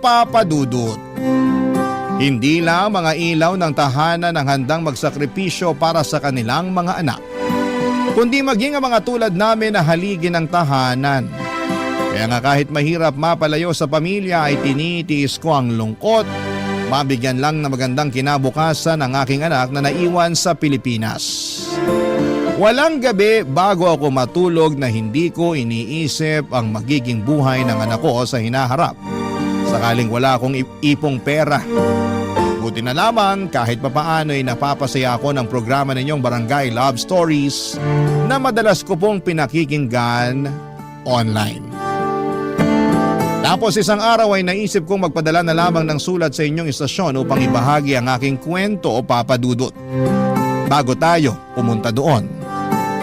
Papa Dudut. Hindi lang mga ilaw ng tahanan ang handang magsakripisyo para sa kanilang mga anak, kundi maging ang mga tulad namin na haligi ng tahanan. Kaya nga kahit mahirap mapalayo sa pamilya ay tinitiis ko ang lungkot, mabigyan lang na magandang kinabukasan ang aking anak na naiwan sa Pilipinas. Walang gabi bago ako matulog na hindi ko iniisip ang magiging buhay ng anak ko sa hinaharap. Sakaling wala akong ipong pera. Buti na lamang kahit papaano ay napapasaya ako ng programa ninyong Barangay Love Stories na madalas ko pong pinakikinggan online. Tapos isang araw ay naisip kong magpadala na lamang ng sulat sa inyong istasyon upang ibahagi ang aking kwento o Papa Dudut. Bago tayo pumunta doon,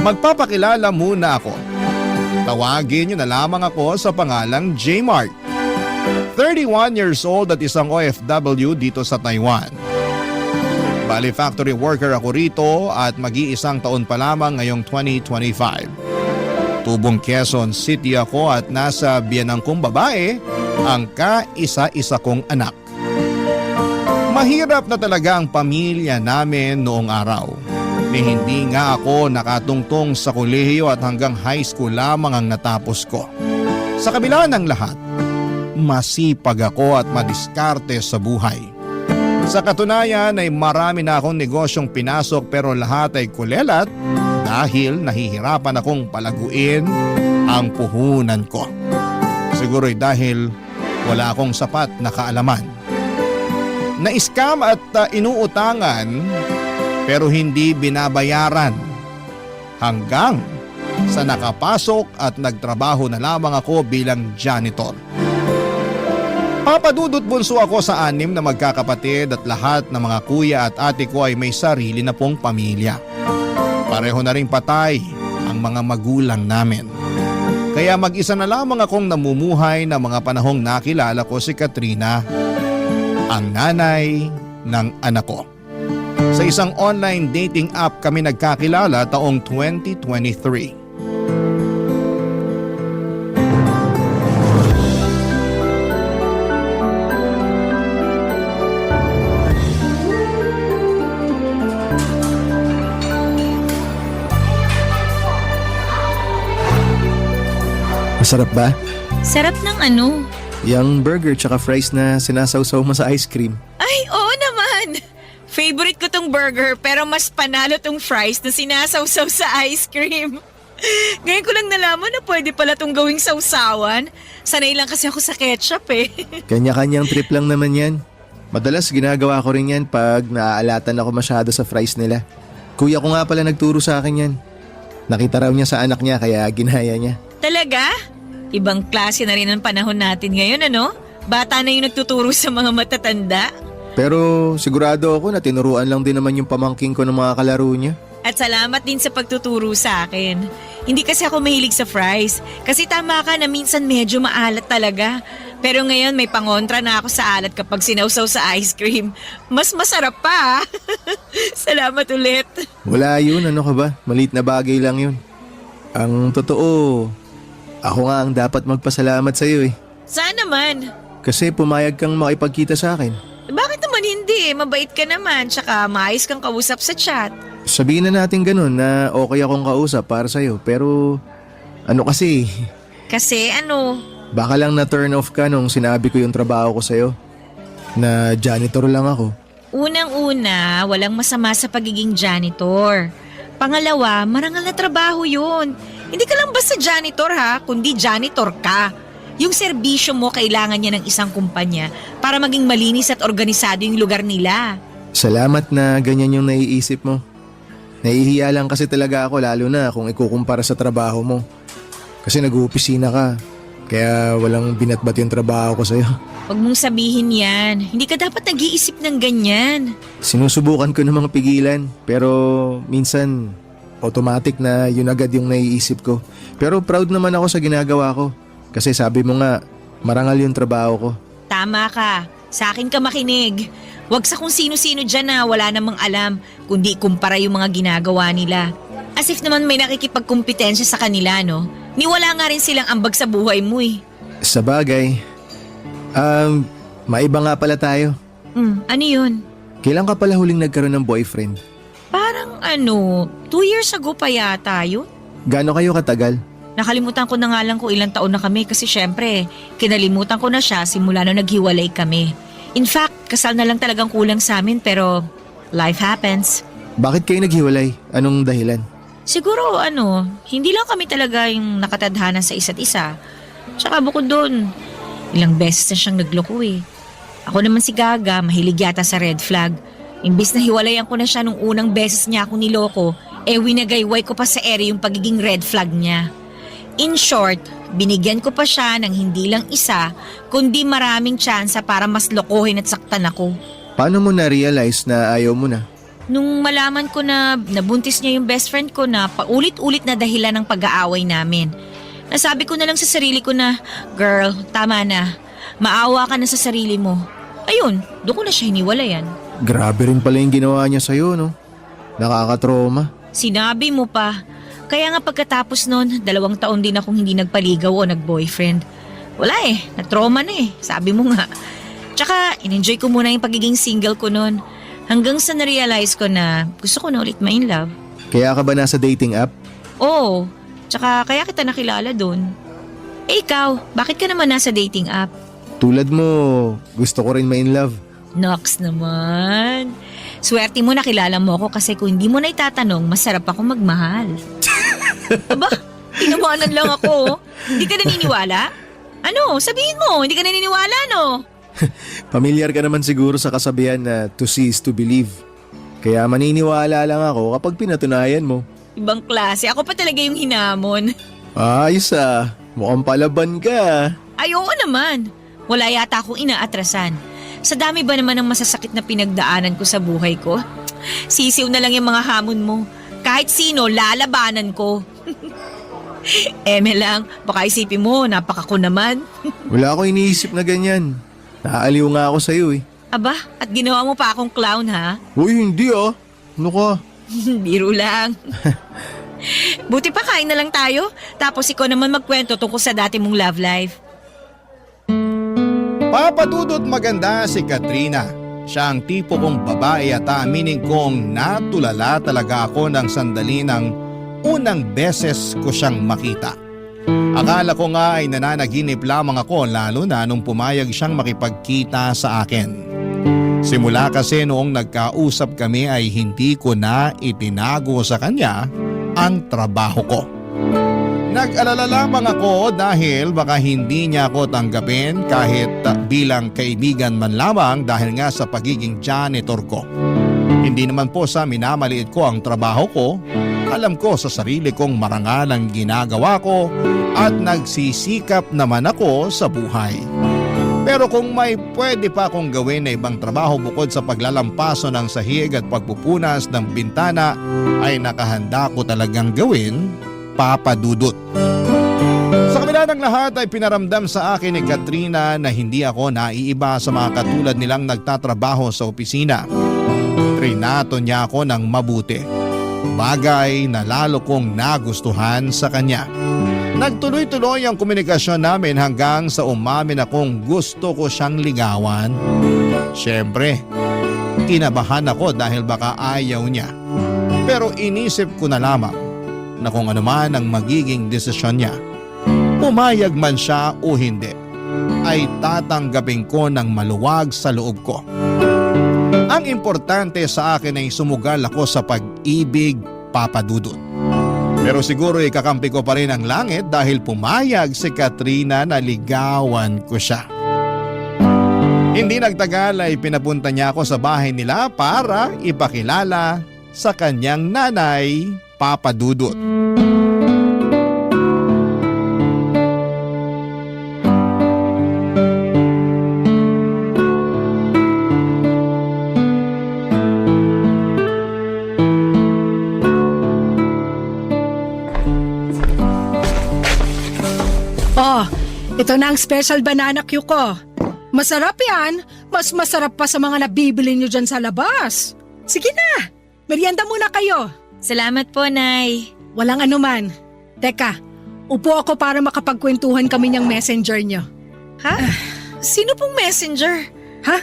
magpapakilala muna ako. Tawagin niyo na lamang ako sa pangalang J-Mark. 31 years old at isang OFW dito sa Taiwan. Bali factory worker ako rito at mag-iisang taon pa lamang ngayong 2025. Tubong Quezon City ako at nasa biyanang kong babae ang kaisa-isa kong anak. Mahirap na talaga ang pamilya namin noong araw. Hindi nga ako nakatungtong sa kolehiyo at hanggang high school lamang ang natapos ko. Sa kabila ng lahat, masipag ako at madiskarte sa buhay. Sa katunayan ay marami na akong negosyong pinasok pero lahat ay kulelat dahil nahihirapan akong palaguin ang puhunan ko. Siguro'y dahil wala akong sapat na kaalaman. Na-scam at inuutangan pero hindi binabayaran hanggang sa nakapasok at nagtrabaho na lamang ako bilang janitor. Papa Dudut, bunso ako sa 6 na magkakapatid at lahat ng mga kuya at ate ko ay may sarili na pong pamilya. Pareho na ring patay ang mga magulang namin. Kaya mag-isa na lamang akong namumuhay na mga panahong nakilala ko si Katrina, ang nanay ng anak ko. Sa isang online dating app kami nagkakilala taong 2023. Masarap ba? Sarap ng ano? Yung burger tsaka fries na sinasawsaw mo sa ice cream. Ay, oo naman! Favorite ko tong burger pero mas panalo tong fries na sinasawsaw sa ice cream. Ngayon ko lang nalaman na pwede pala tong gawing sawsawan. Sanay lang kasi ako sa ketchup eh. Kanya-kanyang trip lang naman yan. Madalas ginagawa ko rin yan pag naaalatan ako masyado sa fries nila. Kuya ko nga pala nagturo sa akin yan. Nakita raw niya sa anak niya kaya ginaya niya. Talaga? Ibang klase na rin ang panahon natin ngayon, ano? Bata na yung nagtuturo sa mga matatanda. Pero sigurado ako na tinuruan lang din naman yung pamangking ko ng mga kalaro niya. At salamat din sa pagtuturo sa akin. Hindi kasi ako mahilig sa fries. Kasi tama ka na minsan medyo maalat talaga. Pero ngayon may pangontra na ako sa alat kapag sinawsaw sa ice cream. Mas masarap pa. Salamat ulit. Wala yun, ano ka ba? Maliit na bagay lang yun. Ang totoo, ako nga ang dapat magpasalamat sa iyo eh. Saan naman? Kasi pumayag kang makipagkita sa akin. Bakit naman hindi? Mabait ka naman, tsaka maayos kang kausap sa chat. Sabihin na natin ganun na okay akong kausap para sa'yo. Pero ano kasi, Kasi ano? baka lang na turn off ka nung sinabi ko yung trabaho ko sa'yo. Na janitor lang ako. Unang-una, walang masama sa pagiging janitor. Pangalawa, marangal na trabaho yun. Hindi ka lang basta janitor ha, kundi janitor ka. Yung serbisyo mo kailangan niya ng isang kumpanya para maging malinis at organisado yung lugar nila. Salamat na ganyan yung naiisip mo. Nahihiya lang kasi talaga ako lalo na kung ikukumpara sa trabaho mo. Kasi nag-uopisina ka, kaya walang binatbat yung trabaho ko sa'yo. Huwag mong sabihin yan. Hindi ka dapat nag-iisip ng ganyan. Sinusubukan ko namang pigilan, pero minsan automatic na yun agad yung naiisip ko. Pero proud naman ako sa ginagawa ko. Kasi sabi mo nga, marangal yung trabaho ko. Tama ka. Sa akin ka makinig. Huwag sa kung sino-sino dyan na wala namang alam, kundi kumpara yung mga ginagawa nila. As if naman may nakikipagkumpetensya sa kanila, no? Niwala nga rin silang ambag sa buhay mo eh. Sa bagay, Maiba nga pala tayo. Ano yun? Kailan ka pala huling nagkaroon ng boyfriend? Parang 2 years ago pa yata yun. Gaano kayo katagal? Nakalimutan ko na nga lang kung ilang taon na kami kasi syempre, kinalimutan ko na siya simula na naghiwalay kami. In fact, kasal na lang talagang kulang sa amin pero life happens. Bakit kayo naghiwalay? Anong dahilan? Siguro hindi lang kami talaga yung nakatadhana sa isa't isa. Tsaka bukod doon, ilang beses na siyang nagloko eh. Ako naman si Gaga, mahilig yata sa red flag. Imbis na hiwalayan ko na siya nung unang beses niya ako niloko, winagayway ko pa sa ere yung pagiging red flag niya. In short, binigyan ko pa siya ng hindi lang isa, kundi maraming tsansa para mas lokohin at saktan ako. Paano mo na-realize na ayaw mo na? Nung malaman ko na nabuntis niya yung best friend ko na paulit-ulit na dahilan ng pag-aaway namin, nasabi ko na lang sa sarili ko na, girl, tama na. Maawa ka na sa sarili mo. Ayun, doon ko na siya hiniwalayan. Grabe rin pala yung ginawa niya sa'yo, no? Nakakatroma. Sinabi mo pa. Kaya nga pagkatapos nun, 2 taon din akong hindi nagpaligaw o nag-boyfriend. Wala na-trauma na sabi mo nga. Tsaka, in-enjoy ko muna yung pagiging single ko nun. Hanggang sa na-realize ko na gusto ko na ulit ma-in love. Kaya ka ba nasa dating app? Oo, tsaka kaya kita nakilala dun. Ikaw, bakit ka naman nasa dating app? Tulad mo, gusto ko rin ma-in love. Nox naman. Swerte mo nakilala mo ako kasi kung hindi mo na itatanong, masarap ako magmahal. Aba, tinawanan lang ako. Hindi ka naniniwala? Ano, sabihin mo, hindi ka naniniwala, no? Pamilyar ka naman siguro sa kasabihan na to see is to believe. Kaya maniniwala lang ako kapag pinatunayan mo. Ibang klase, ako pa talaga yung hinamon. Ayos mukhang palaban ka. Ay, oo naman. Wala yata akong inaatrasan. Sa dami ba naman ng masasakit na pinagdaanan ko sa buhay ko? Sisiw na lang yung mga hamon mo. Kahit sino, lalabanan ko. Lang, baka isipin mo, napakako naman. Wala ako iniisip na ganyan. Naaliw nga ako sa'yo Aba, at ginawa mo pa akong clown ha? Uy, hindi Ano ka? Biro lang. Buti pa kain na lang tayo, tapos ikaw naman magkwento tungkol sa dati mong love life. Papadudot maganda si Katrina. Siya ang tipo kong babae at aaminin kong natulala talaga ako ng sandali ng unang beses ko siyang makita. Akala ko nga ay nananaginip lamang ako lalo na nung pumayag siyang makipagkita sa akin. Simula kasi noong nagkausap kami ay hindi ko na itinago sa kanya ang trabaho ko. Nag-alala lamang ako dahil baka hindi niya ako tanggapin kahit bilang kaibigan man lamang dahil nga sa pagiging janitor ko. Hindi naman po sa minamaliit ko ang trabaho ko. Alam ko sa sarili kong marangal ang ginagawa ko at nagsisikap naman ako sa buhay. Pero kung may pwede pa akong gawin na ibang trabaho bukod sa paglalampaso ng sahig at pagpupunas ng bintana ay nakahanda ko talagang gawin, papadudot. Sa kabila ng lahat ay pinaramdam sa akin ni Katrina na hindi ako naiiba sa mga katulad nilang nagtatrabaho sa opisina. Trinato niya ako ng mabuti. Bagay na lalo kong nagustuhan sa kanya. Nagtuloy-tuloy ang komunikasyon namin hanggang sa umamin akong gusto ko siyang ligawan. Siyempre, kinabahan ako dahil baka ayaw niya. Pero inisip ko na lamang na kung ano man ang magiging desisyon niya, pumayag man siya o hindi, ay tatanggapin ko ng maluwag sa loob ko. Ang importante sa akin ay sumugal ako sa pag-ibig, papadudot. Pero siguro ikakampi ko pa rin ang langit dahil pumayag si Katrina na ligawan ko siya. Hindi nagtagal ay pinapunta niya ako sa bahay nila para ipakilala sa kanyang nanay, papadudot. Oh, ito na ang special banana cue ko. Masarap yan. Mas masarap pa sa mga nabibili nyo dyan sa labas. Sige na, merienda muna kayo. Salamat po, Nay. Walang anuman. Teka, upo ako para makapagkwentuhan kami niyang messenger nyo. Ha? Sino pong messenger? Ha?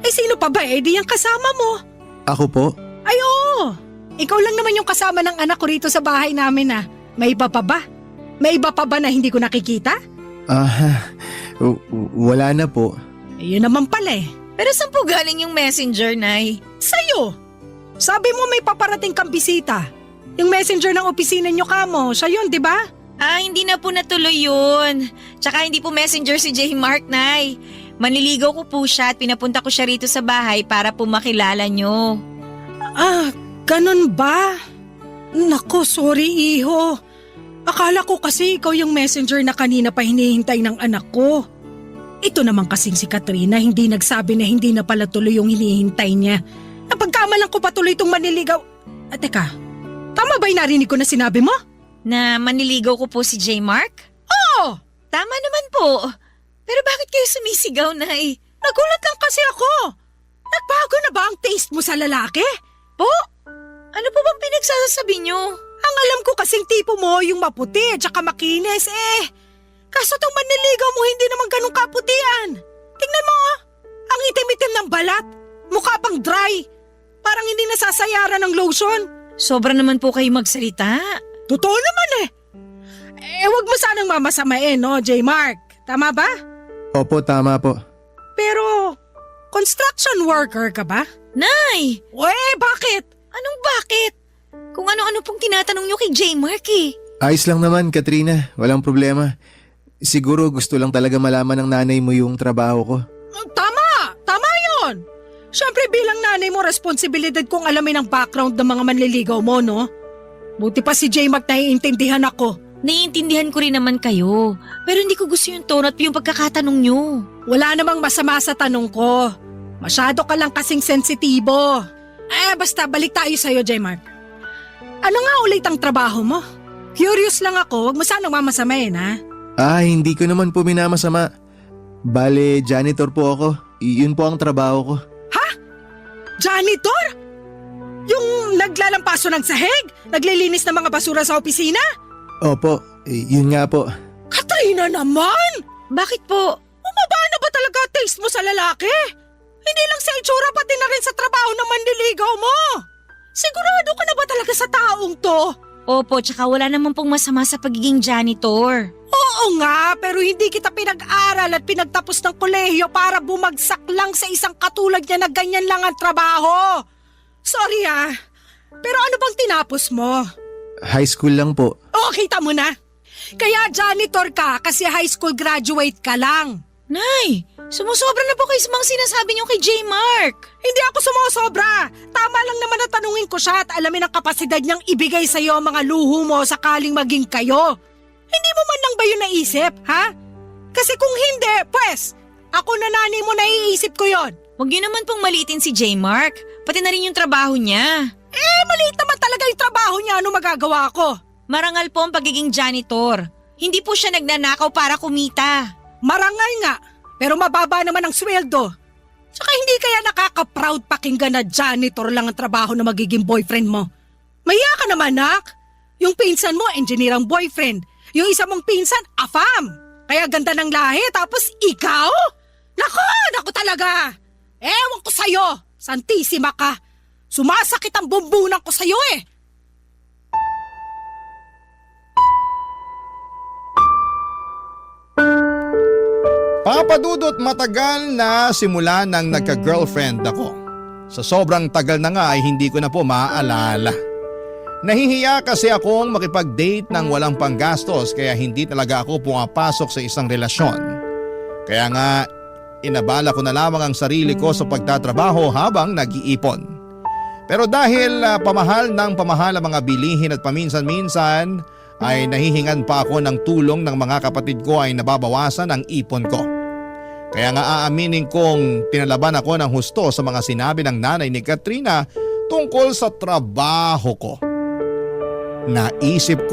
Eh sino pa ba di yung kasama mo? Ako po? Ay oo, ikaw lang naman yung kasama ng anak ko rito sa bahay namin May iba pa ba? May iba pa ba na hindi ko nakikita? Wala na po. Yun naman pala Pero saan po galing yung messenger, Nay? Sa'yo! Sabi mo may paparating kang bisita. Yung messenger ng opisina nyo kamo, siya yun, di ba? Hindi na po natuloy yun. Tsaka hindi po messenger si J. Mark, Nay. Manliligaw ko po siya at pinapunta ko siya rito sa bahay para po makilala nyo. Ganun ba? Nako, sorry iho. Akala ko kasi ikaw yung messenger na kanina pa hinihintay ng anak ko. Ito naman kasing si Katrina hindi nagsabi na hindi na pala tuloy yung hinihintay niya. Napagkamalan ko pa tuloy itong manliligaw. Teka, tama ba yung narinig ko na sinabi mo? Na manliligaw ko po si J. Mark? Oo! Tama naman po. Pero bakit kayo sumisigaw, Nay? Nagulat lang kasi ako. Nagbago na ba ang taste mo sa lalaki? Po? Ano po bang pinagsasabi nyo? Ang alam ko kasing tipo mo yung maputi at saka makinis Kaso tong manliligaw mo hindi naman ganun kaputian. Tingnan mo ang itim-itim ng balat. Mukha pang dry. Parang hindi nasasayaran ng lotion. Sobra naman po kayo magsalita. Totoo naman wag mo sanang mamasamain no, J. Mark. Tama ba? Opo, tama po. Pero, construction worker ka ba? Nay! Bakit? Anong bakit? Kung ano-ano pong tinatanong nyo kay J. Mark Ayos lang naman, Katrina. Walang problema. Siguro gusto lang talaga malaman ng nanay mo yung trabaho ko. Tama! Tama yun! Siyempre bilang nanay mo, responsibilidad kong alamin ang background ng mga manliligaw mo, no? Buti pa si J. Mark naiintindihan ako. Naiintindihan ko rin naman kayo. Pero hindi ko gusto yung tono at yung pagkakatanong nyo. Wala namang masama sa tanong ko. Masyado ka lang kasing sensitibo. Basta balik tayo sa'yo, J. Mark. Ano nga ulit ang trabaho mo? Curious lang ako, wag mo sanang mamasamain, Hindi ko naman po minamasama. Bale, janitor po ako. Yun po ang trabaho ko. Janitor? Yung naglalampaso ng sahig? Naglilinis ng mga basura sa opisina? Opo, yun nga po. Katrina naman! Bakit po? Bumaba na ba talaga taste mo sa lalaki? Hindi lang sa itsura pati na rin sa trabaho ng manliligaw mo. Sigurado ka na ba talaga sa taong to? Opo, tsaka wala naman pong masama sa pagiging janitor. Oo nga, pero hindi kita pinag-aral at pinagtapos ng kolehiyo para bumagsak lang sa isang katulad niya na ganyan lang ang trabaho. Sorry pero ano bang tinapos mo? High school lang po. Kita mo na. Kaya janitor ka kasi high school graduate ka lang. Nay, sumusobra na po kayo sa mga sinasabi niyo kay J. Mark. Hindi ako sumusobra. Tama lang naman na tanungin ko siya at alamin ang kapasidad niyang ibigay sa iyo ang mga luho mo sakaling maging kayo. Hindi mo man lang ba yun naisip, ha? Kasi kung hindi, pues, ako na nanay mo naiisip ko yon. Huwag niyo naman pong maliitin si J. Mark. Pati na rin yung trabaho niya. Maliit naman talaga yung trabaho niya. Ano magagawa ko? Marangal po ang pagiging janitor. Hindi po siya nagnanakaw para kumita. Marangal nga, pero mababa naman ang sweldo. Tsaka hindi kaya nakaka-proud pakinggan na janitor lang ang trabaho na magiging boyfriend mo. Maya ka naman, nak. Yung pinsan mo, engineer ang boyfriend. Yung isa mong pinsan, afam. Kaya ganda ng lahi, tapos ikaw? Naku talaga. Ewan ko sa'yo, santisima ka. Sumasakit ang bumbunan ko sa'yo Papadudot matagal na simula nang nagka-girlfriend ako. Sa sobrang tagal na nga ay hindi ko na po maaalala. Nahihiya kasi akong makipag-date ng walang panggastos kaya hindi talaga ako pumapasok sa isang relasyon. Kaya nga inabala ko na lamang ang sarili ko sa pagtatrabaho habang nag-iipon. Pero dahil pamahal ng pamahal ang mga bilihin at paminsan-minsan ay nahihingan pa ako ng tulong ng mga kapatid ko ay nababawasan ang ipon ko. Kaya nga aaminin kong pinalaban ako ng husto sa mga sinabi ng nanay ni Katrina tungkol sa trabaho ko. Naisip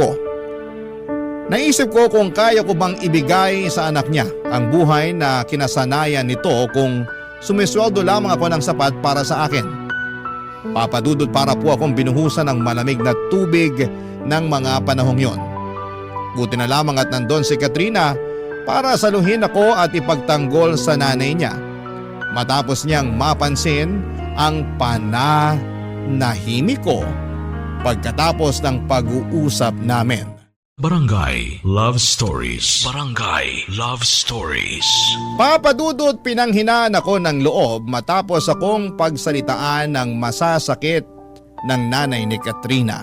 ko kung kaya ko bang ibigay sa anak niya ang buhay na kinasanayan nito kung sumisweldo lamang ako ng sapat para sa akin. Papadudod para po akong binuhusan ng malamig na tubig ng mga panahong yon. Buti na lamang at nandun si Katrina para saluhin ako at ipagtanggol sa nanay niya. matapos niyang mapansin ang pananahimik ko pagkatapos ng pag-uusap namin. Barangay Love Stories. Barangay Love Stories. Papadudot pinanghinaan ako ng loob matapos akong pagsalitaan ng masasakit ng nanay ni Katrina.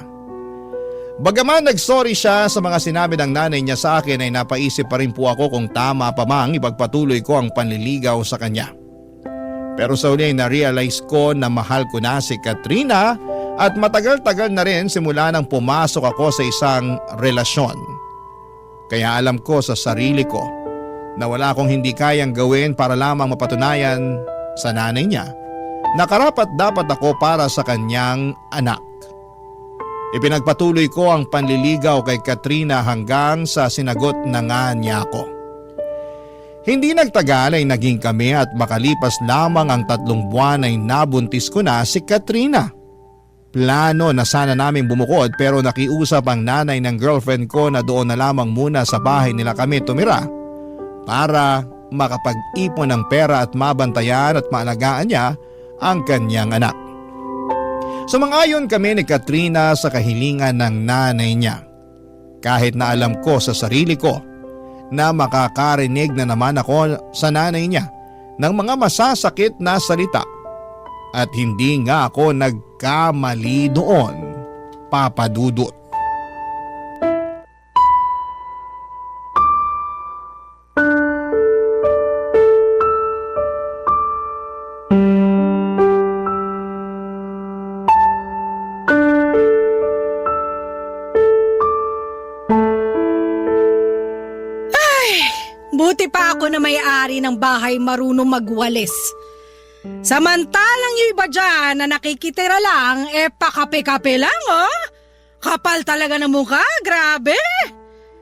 Bagaman nagsorry siya sa mga sinabi ng nanay niya sa akin ay napaisip pa rin po ako kung tama pa mang ipagpatuloy ko ang panliligaw sa kanya. Pero sa huli ay na-realize ko na mahal ko na si Katrina at matagal-tagal na rin simula nang pumasok ako sa isang relasyon. Kaya alam ko sa sarili ko na wala akong hindi kayang gawin para lamang mapatunayan sa nanay niya na karapat dapat ako para sa kanyang anak. Ipinagpatuloy ko ang panliligaw kay Katrina hanggang sa sinagot na nga niya ako. Hindi nagtagal ay naging kami at makalipas lamang ang 3 buwan ay nabuntis ko na si Katrina. Plano na sana naming bumukod pero nakiusap ang nanay ng girlfriend ko na doon na lamang muna sa bahay nila kami tumira para makapag-ipon ng pera at mabantayan at maalagaan niya ang kanyang anak. Sumang-ayon kami ni Katrina sa kahilingan ng nanay niya. Kahit na alam ko sa sarili ko na makakarinig na naman ako sa nanay niya ng mga masasakit na salita. At hindi nga ako nagkamali doon, papadudot. Buti pa ako na may-ari ng bahay marunong magwalis. Samantalang yung iba dyan na nakikitira lang, pakape-kape lang, oh. Kapal talaga ng mukha, grabe.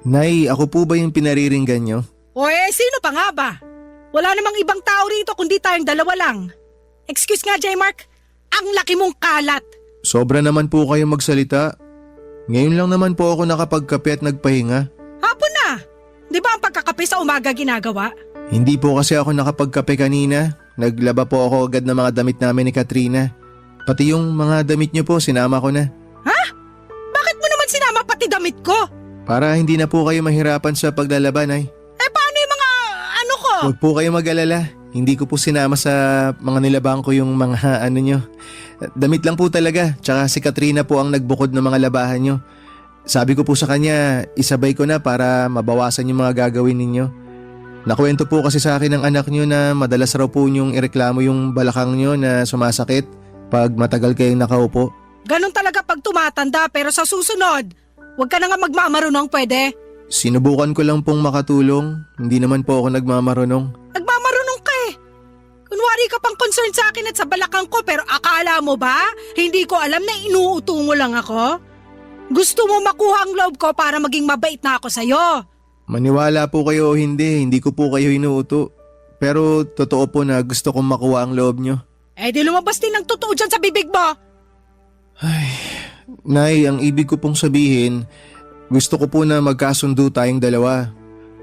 Nay, ako po ba yung pinariringgan nyo? O sino pa nga ba? Wala namang ibang tao rito kundi tayong dalawa lang. Excuse nga, J-Mark, ang laki mong kalat. Sobra naman po kayo magsalita. Ngayon lang naman po ako nakapagkape at nagpahinga. Hapon na. Di ba ang pagkakape sa umaga ginagawa? Hindi po kasi ako nakapagkape kanina. Naglaba po ako agad ng mga damit namin ni Katrina. Pati yung mga damit niyo po, sinama ko na. Ha? Bakit mo naman sinama pati damit ko? Para hindi na po kayo mahirapan sa paglalaba, Nay. Paano yung mga ano ko? Huwag po kayo mag-alala. Hindi ko po sinama sa mga nilabang ko yung mga ano nyo. Damit lang po talaga. Tsaka si Katrina po ang nagbukod ng mga labahan nyo. Sabi ko po sa kanya, isabay ko na para mabawasan yung mga gagawin ninyo. Nakwento po kasi sa akin ng anak nyo na madalas raw po nyong ireklamo yung balakang nyo na sumasakit pag matagal kayong nakaupo. Ganon talaga pag tumatanda pero sa susunod, huwag ka na nga magmamarunong pwede. Sinubukan ko lang pong makatulong. Hindi naman po ako nagmamarunong. Nagmamarunong ka eh. Kunwari ka pang concerned sa akin at sa balakang ko pero akala mo ba? Hindi ko alam na inuuto mo lang ako? Gusto mo makuha ang loob ko para maging mabait na ako sa'yo. Maniwala po kayo o hindi ko po kayo inuuto. Pero totoo po na gusto kong makuha ang loob nyo. Di lumabas din ng totoo dyan sa bibig mo. Nay, ang ibig ko pong sabihin, gusto ko po na magkasundo tayong dalawa.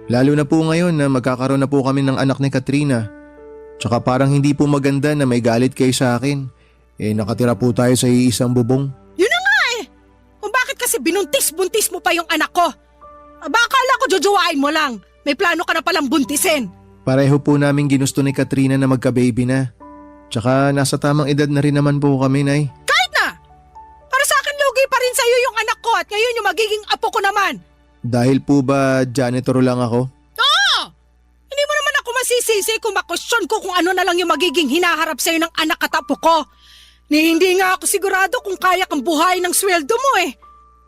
Lalo na po ngayon na magkakaroon na po kami ng anak ni Katrina. Tsaka parang hindi po maganda na may galit kayo sa akin. Nakatira po tayo sa iisang bubong. Yun na nga eh. Kung bakit kasi binuntis-buntis mo pa yung anak ko. Akala ko jojowain mo lang. May plano ka na palang buntisin. Pareho po namin ginusto ni Katrina na magka-baby na. Tsaka nasa tamang edad na rin naman po kami, Nay. Kahit na! Para sa akin lugi pa rin sa'yo yung anak ko at ngayon yung magiging apo ko naman. Dahil po ba janitor lang ako? Oo! Hindi mo naman ako masisisi kung makwestiyon ko kung ano na lang yung magiging hinaharap sa'yo ng anak at apo ko. Hindi nga ako sigurado kung kaya kang buhayin ng sweldo mo eh.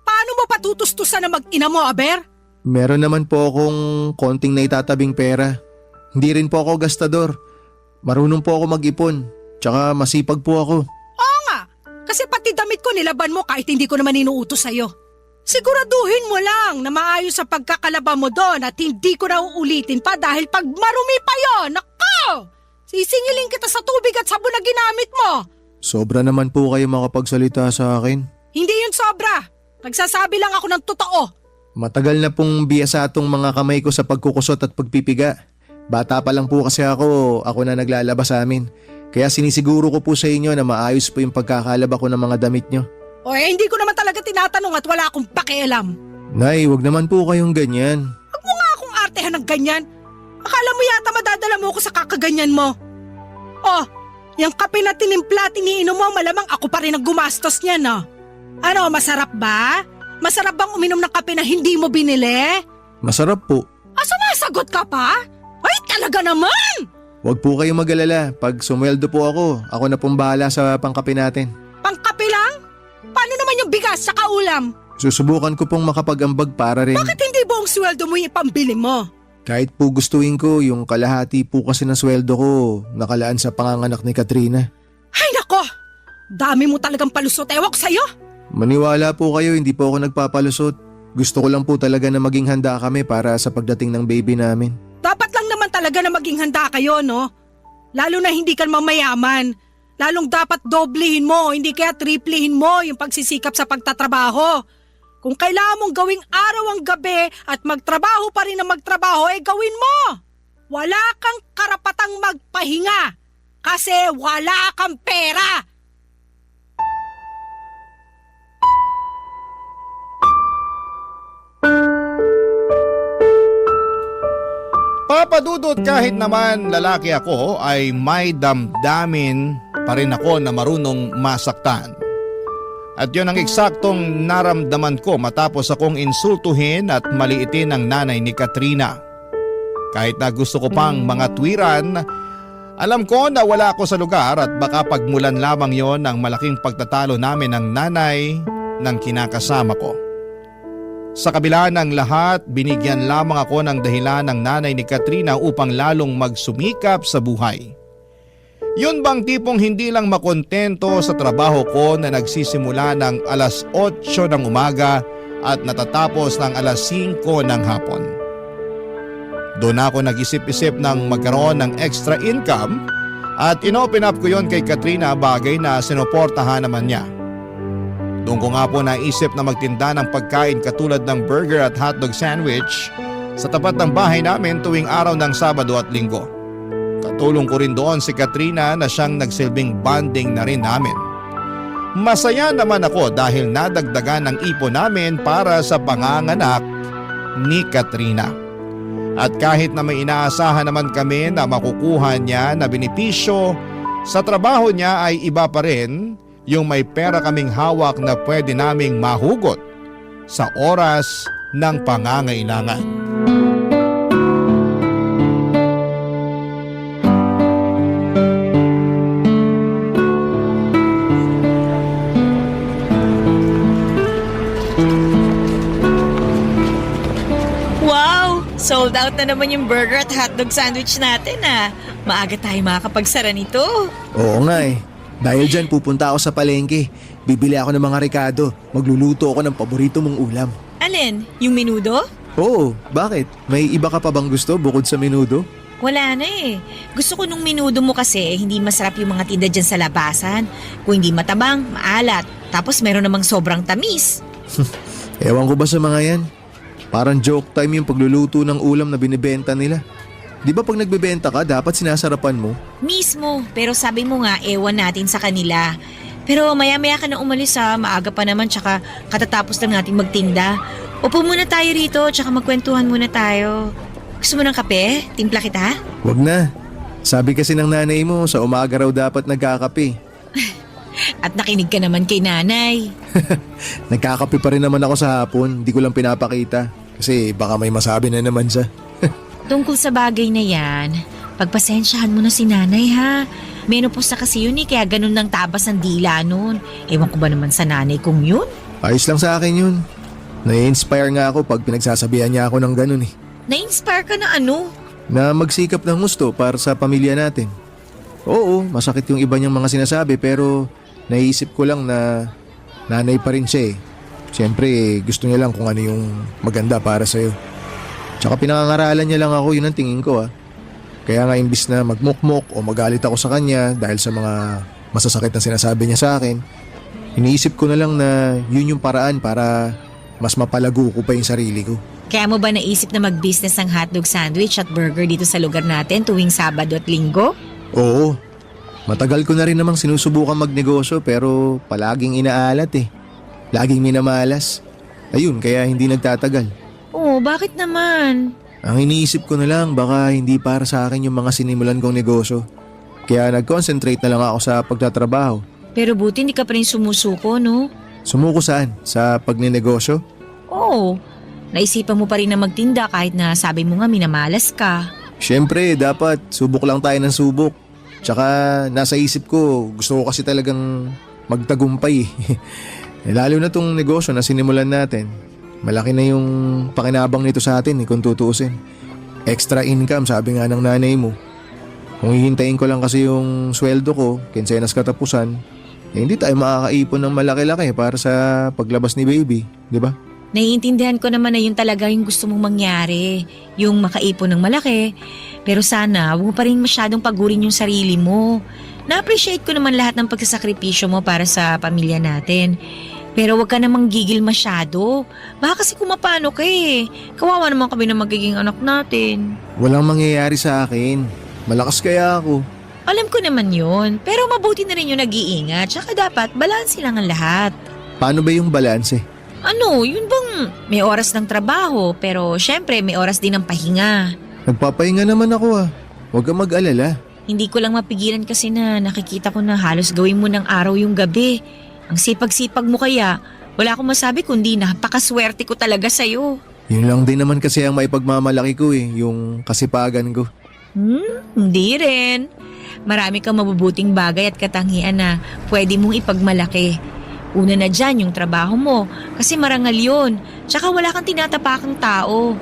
Paano mo patutustusan na mag-ina mo, Aber? Meron naman po akong konting naitatabing pera. Hindi rin po ako gastador. Marunong po ako mag-ipon. Tsaka masipag po ako. Oo nga, kasi pati damit ko nilaban mo kahit hindi ko naman inuutos sa'yo. Siguraduhin mo lang na maayos sa pagkakalaba mo doon at hindi ko na uulitin pa dahil pag marumi pa yon, nako! Sisingilin kita sa tubig at sabon na ginamit mo. Sobra naman po kayo makapagsalita sa akin. Hindi yun sobra. Nagsasabi lang ako ng totoo. Matagal na pong biyasa atong mga kamay ko sa pagkukusot at pagpipiga. Bata pa lang po kasi ako na naglalaba sa amin. Kaya sinisiguro ko po sa inyo na maayos po yung pagkakalaba ko ng mga damit nyo. O hindi ko naman talaga tinatanong at wala akong pakialam. Nay, wag naman po kayong ganyan. Huwag mo nga akong artehan ng ganyan. Akala mo yata madadala mo ako sa kakaganyan mo. Oh, yung kape na tinimpla, tiniinom mo, malamang ako pa rin ang gumastos niyan, no? Ano, masarap ba? Masarap bang uminom ng kape na hindi mo binili? Masarap po. Sumasagot ka pa? Ay, talaga naman! Wag po kayong mag-alala. Pag sumweldo po ako na pong bahala sa pangkape natin. Pangkape lang? Paano naman yung bigas sa kaulam? Susubukan ko pong makapag-ambag para rin. Bakit hindi buong sweldo mo yung ipambili mo? Kahit po gustuin ko, yung kalahati po kasi ng sweldo ko nakalaan sa panganganak ni Katrina. Ay nako! Dami mo talagang palusot, ewan ko sa'yo! Maniwala po kayo, hindi po ako nagpapalusot. Gusto ko lang po talaga na maging handa kami para sa pagdating ng baby namin. Dapat lang naman talaga na maging handa kayo, no? Lalo na hindi ka mamayaman. Lalong dapat doblehin mo, hindi kaya triplehin mo yung pagsisikap sa pagtatrabaho. Kung kailangan mong gawing araw ang gabi at magtrabaho pa rin na magtrabaho, gawin mo! Wala kang karapatang magpahinga kasi wala kang pera! Papadudot kahit naman lalaki ako ay may damdamin pa rin ako na marunong masaktan. At yun ang eksaktong naramdaman ko matapos akong insultuhin at maliitin ang nanay ni Katrina. Kahit na gusto ko pang mga tuwiran, alam ko na wala ako sa lugar at baka pagmulan lamang yon ng malaking pagtatalo namin ng nanay ng kinakasama ko. Sa kabila ng lahat, binigyan lamang ako ng dahilan ng nanay ni Katrina upang lalong magsumikap sa buhay. Yun bang tipong hindi lang makontento sa trabaho ko na nagsisimula ng alas 8 ng umaga at natatapos ng alas 5 ng hapon. Doon ako nag-isip-isip ng magkaroon ng extra income at inopen up ko yon kay Katrina, bagay na sinuportahan naman niya. Doon ko nga po naisip na magtinda ng pagkain katulad ng burger at hotdog sandwich sa tapat ng bahay namin tuwing araw ng Sabado at Linggo. Katulong ko rin doon si Katrina na siyang nagsilbing bonding na rin namin. Masaya naman ako dahil nadagdagan ng ipon namin para sa panganganak ni Katrina. At kahit na may inaasahan naman kami na makukuha niya na benepisyo, sa trabaho niya ay iba pa rin yung may pera kaming hawak na pwede naming mahugot sa oras ng pangangailangan. Wow! Sold out na naman yung burger at hotdog sandwich natin ah. Maaga tayo makakapagsara nito. Oo nga eh. Dahil dyan pupunta ako sa palengke. Bibili ako ng mga rekado. Magluluto ako ng paborito mong ulam. Alin? Yung menudo? Oo, bakit? May iba ka pa bang gusto bukod sa menudo? Wala na eh. Gusto ko nung menudo mo kasi hindi masarap yung mga tinda dyan sa labasan. Kung hindi matabang, maalat. Tapos meron namang sobrang tamis. Ewan ko ba sa mga yan? Parang joke time yung pagluluto ng ulam na binibenta nila. Di ba pag nagbebenta ka, dapat sinasarapan mo? Mismo, pero sabi mo nga, ewan natin sa kanila. Pero maya-maya ka na umalis ha, maaga pa naman tsaka katatapos lang natin magtinda. Upo muna tayo rito tsaka magkwentuhan muna tayo. Gusto mo ng kape? Timpla kita? Wag na. Sabi kasi ng nanay mo, sa umaga raw dapat nagkakape. At nakinig ka naman kay nanay. Nagkakape pa rin naman ako sa hapon, di ko lang pinapakita. Kasi baka may masabi na naman siya. Tungkol sa bagay na yan, pagpasensyahan mo na si nanay ha. Menopause na kasi yun eh, kaya ganun lang tabas ang dila nun. Ewan ko ba naman sa nanay kung yun? Ayos lang sa akin yun. Nai-inspire nga ako pag pinagsasabihan niya ako ng ganun eh. Na-inspire ka na ano? Na magsikap ng gusto para sa pamilya natin. Oo, masakit yung iba niyang mga sinasabi pero naiisip ko lang na nanay pa rin siya eh. Siyempre gusto niya lang kung ano yung maganda para sa'yo. Tsaka pinangangaralan niya lang ako, yun ang tingin ko ah. Kaya nga imbis na magmukmok o magalit ako sa kanya dahil sa mga masasakit na sinasabi niya sa akin, iniisip ko na lang na yun yung paraan para mas mapalago ko pa yung sarili ko. Kaya mo ba naisip na mag-business ng hotdog sandwich at burger dito sa lugar natin tuwing Sabado at Linggo? Oo. Matagal ko na rin namang sinusubukan magnegosyo pero palaging inaalat eh. Laging minamalas. Ayun, kaya hindi nagtatagal. Oo, bakit naman? Ang iniisip ko na lang baka hindi para sa akin yung mga sinimulan kong negosyo. Kaya nag-concentrate na lang ako sa pagtatrabaho. Pero buti hindi ka pa rin sumusuko, no? Sumuko saan? Sa pagninegosyo? Oo. Naisipan mo pa rin na magtinda kahit na sabi mo nga minamalas ka. Siyempre, dapat subok lang tayo ng subok. Tsaka nasa isip ko, gusto ko kasi talagang magtagumpay. Lalo na tong negosyo na sinimulan natin. Malaki na yung pakinabang nito sa atin kung tutuusin. Extra income sabi nga ng nanay mo. Kung hihintayin ko lang kasi yung sweldo ko, kinsenas katapusan, hindi tayo makakaipon ng malaki-laki para sa paglabas ni baby, di ba? Naiintindihan ko naman na yun talaga yung gusto mong mangyari. Yung makaipon ng malaki. Pero sana, huwag mo pa rin masyadong pagurin yung sarili mo. Na-appreciate ko naman lahat ng pagsasakripisyo mo para sa pamilya natin. Pero huwag ka namang gigil masyado. Baka kasi kumapano ka eh. Kawawa naman kami na magiging anak natin. Walang mangyayari sa akin. Malakas kaya ako. Alam ko naman yun. Pero mabuti na rin yung nag-iingat. Tsaka dapat balanse lang ang lahat. Paano ba yung balanse? Ano, yun bang may oras ng trabaho pero syempre may oras din ng pahinga. Nagpapahinga naman ako ah. Huwag kang mag-alala. Hindi ko lang mapigilan kasi na nakikita ko na halos gawin mo ng araw yung gabi. Ang sipag-sipag mo kaya, wala akong masabi kundi napakaswerte ko talaga sa'yo. Yun lang din naman kasi ang maipagmamalaki ko eh, yung kasipagan ko. Hindi rin. Marami kang mabubuting bagay at katangian na pwede mong ipagmalaki. Una na dyan yung trabaho mo kasi marangal yun. Tsaka wala kang tinatapakang tao.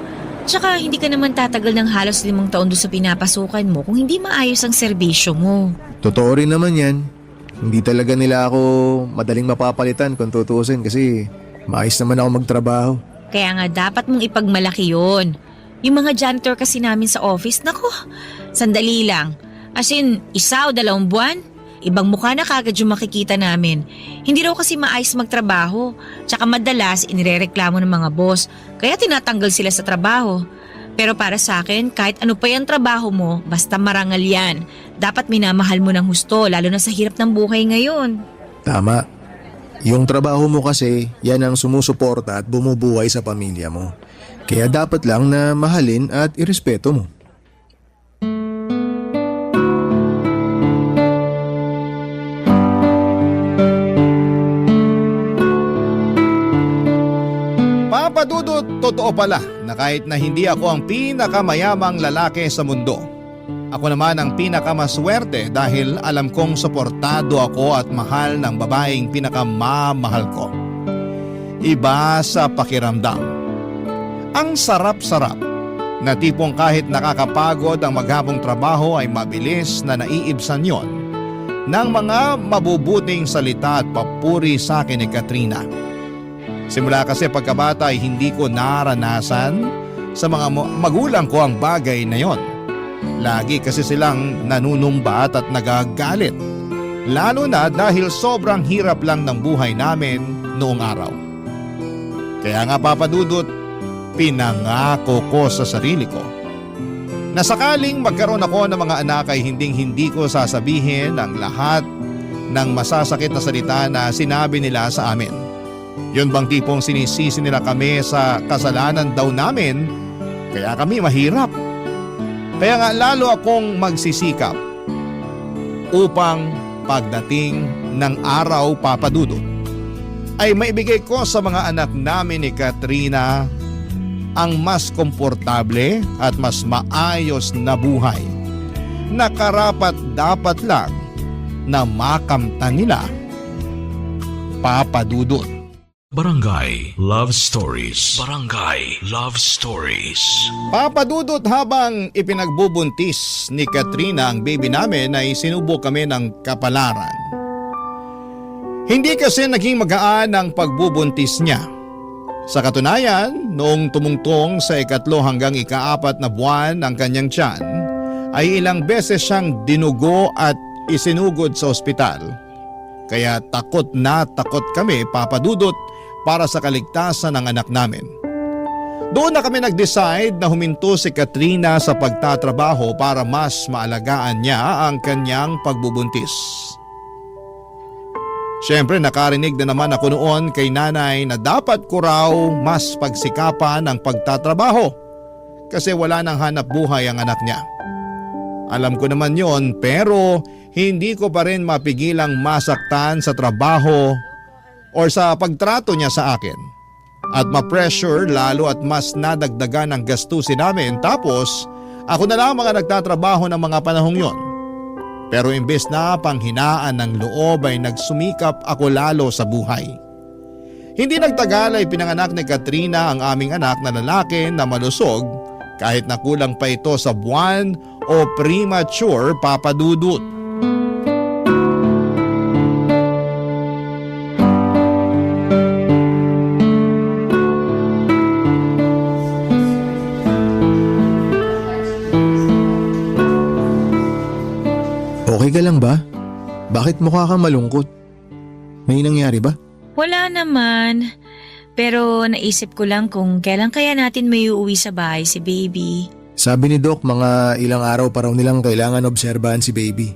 Tsaka hindi ka naman tatagal ng halos 5 taon doon sa pinapasukan mo kung hindi maayos ang serbisyo mo. Totoo rin naman yan. Hindi talaga nila ako madaling mapapalitan kung tutuusin kasi maayos naman ako magtrabaho. Kaya nga dapat mong ipagmalaki yun. Yung mga janitor kasi namin sa office, nako, sandali lang. As in, 1 o 2 buwan, ibang mukha na kagad yung makikita namin. Hindi raw kasi maayos magtrabaho. Tsaka madalas inirereklamo ng mga boss, kaya tinatanggal sila sa trabaho. Pero para sa akin, kahit ano pa yung trabaho mo, basta marangal yan. Dapat minamahal mo ng husto, lalo na sa hirap ng buhay ngayon. Tama. Yung trabaho mo kasi, yan ang sumusuporta at bumubuhay sa pamilya mo. Kaya dapat lang na mahalin at irespeto mo. Papa Dudut, totoo pala na kahit na hindi ako ang pinakamayamang lalaki sa mundo, ako naman ang pinakamaswerte dahil alam kong suportado ako at mahal ng babaeng pinakamamahal ko. Iba sa pakiramdam. Ang sarap-sarap na tipong kahit nakakapagod ang maghapong trabaho ay mabilis na naiibsan yon ng mga mabubuting salita at papuri sa akin ni Katrina. Simula kasi pagkabata ay hindi ko naranasan sa mga magulang ko ang bagay na yon. Lagi kasi silang nanunumbat at nagagalit. Lalo na dahil sobrang hirap lang ng buhay namin noong araw. Kaya nga Papa Dudut, pinangako ko sa sarili ko na sakaling magkaroon ako ng mga anak ay hindi ko sasabihin ang lahat ng masasakit na salita na sinabi nila sa amin. Yun bang tipong sinisisi nila kami sa kasalanan daw namin kaya kami mahirap. Kaya nga lalo akong magsisikap upang pagdating ng araw Papa Dudut ay maibigay ko sa mga anak namin ni Katrina ang mas komportable at mas maayos na buhay na karapat dapat lang na makamtan nila. Papa Dudut. Barangay Love Stories. Barangay Love Stories. Papa Dudut, habang ipinagbubuntis ni Katrina ang baby namin ay sinubo kami ng kapalaran. Hindi kasi naging magaan ang pagbubuntis niya. Sa katunayan, noong tumungtong sa 3 hanggang 4 na buwan ng kanyang tiyan, ay ilang beses siyang dinugo at isinugod sa ospital. Kaya takot na takot kami, Papa Dudut, para sa kaligtasan ng anak namin. Doon na kami nag-decide na huminto si Katrina sa pagtatrabaho para mas maalagaan niya ang kanyang pagbubuntis. Siyempre nakarinig na naman ako noon kay nanay na dapat ko raw mas pagsikapan ang pagtatrabaho kasi wala nang hanap buhay ang anak niya. Alam ko naman yon, pero hindi ko pa rin mapigilang masaktan sa trabaho or sa pagtrato niya sa akin. At ma-pressure lalo at mas nadagdagan ang gastusin namin, tapos ako na lang mga nagtatrabaho ng mga panahong yon. Pero imbes na panghinaan ng loob ay nagsumikap ako lalo sa buhay. Hindi nagtagal ay pinanganak ni Katrina ang aming anak na lalaki na malusog kahit na kulang pa ito sa buwan o premature papadudot. Okay ka lang ba? Bakit mukha kang malungkot? May nangyari ba? Wala naman. Pero naisip ko lang kung kailan kaya natin may uuwi sa bahay si baby. Sabi ni Doc, mga ilang araw pa raw nilang kailangan obserbahan si baby.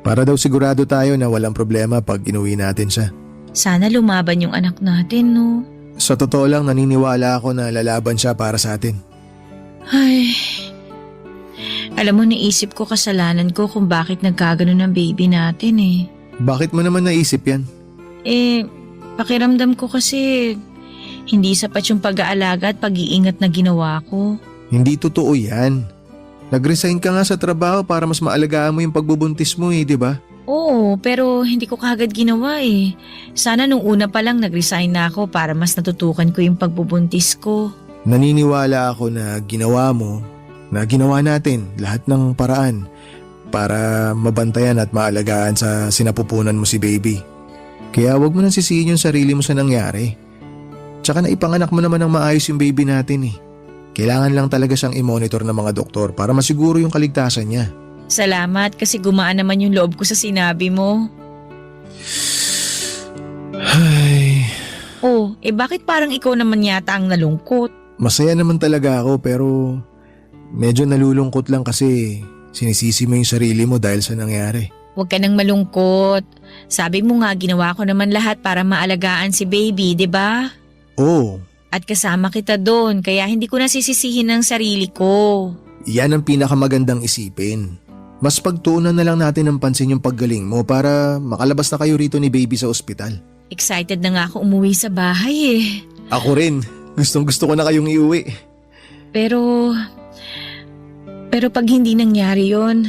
Para daw sigurado tayo na walang problema pag inuwi natin siya. Sana lumaban yung anak natin, no? Sa totoo lang, naniniwala ako na lalaban siya para sa atin. Ay, alam mo, naisip ko kasalanan ko kung bakit nagkaganon ang baby natin eh. Bakit mo naman naisip yan? Pakiramdam ko kasi hindi sapat yung pag-aalaga at pag-iingat na ginawa ko. Hindi totoo yan. Nag-resign ka nga sa trabaho para mas maalagaan mo yung pagbubuntis mo di ba? Oo, pero hindi ko kagad ginawa eh. Sana nung una pa lang nag-resign na ako para mas natutukan ko yung pagbubuntis ko. Naniniwala ako na ginawa mo, na ginawa natin lahat ng paraan para mabantayan at maalagaan sa sinapupunan mo si baby. Kaya wag mo nang sisihin yung sarili mo sa nangyari. Tsaka naipanganak mo naman ng maayos yung baby natin eh. Kailangan lang talaga siyang i-monitor ng mga doktor para masiguro yung kaligtasan niya. Salamat kasi gumaan naman yung loob ko sa sinabi mo. Ay, Bakit parang ikaw naman yata ang nalungkot? masaya naman talaga ako pero medyo nalulungkot lang kasi sinisisi mo yung sarili mo dahil sa nangyari. Huwag ka nang malungkot. Sabi mo nga ginawa ko naman lahat para maalagaan si baby, di ba? Oo, At kasama kita doon kaya hindi ko nasisisihin ang sarili ko. yan ang pinakamagandang isipin. Mas pagtuunan na lang natin ng pansin yung paggaling mo para makalabas na kayo rito ni baby sa ospital. Excited na nga ako umuwi sa bahay eh. Ako rin, gustong gusto ko na kayong iuwi. Pero pag hindi nangyari yon,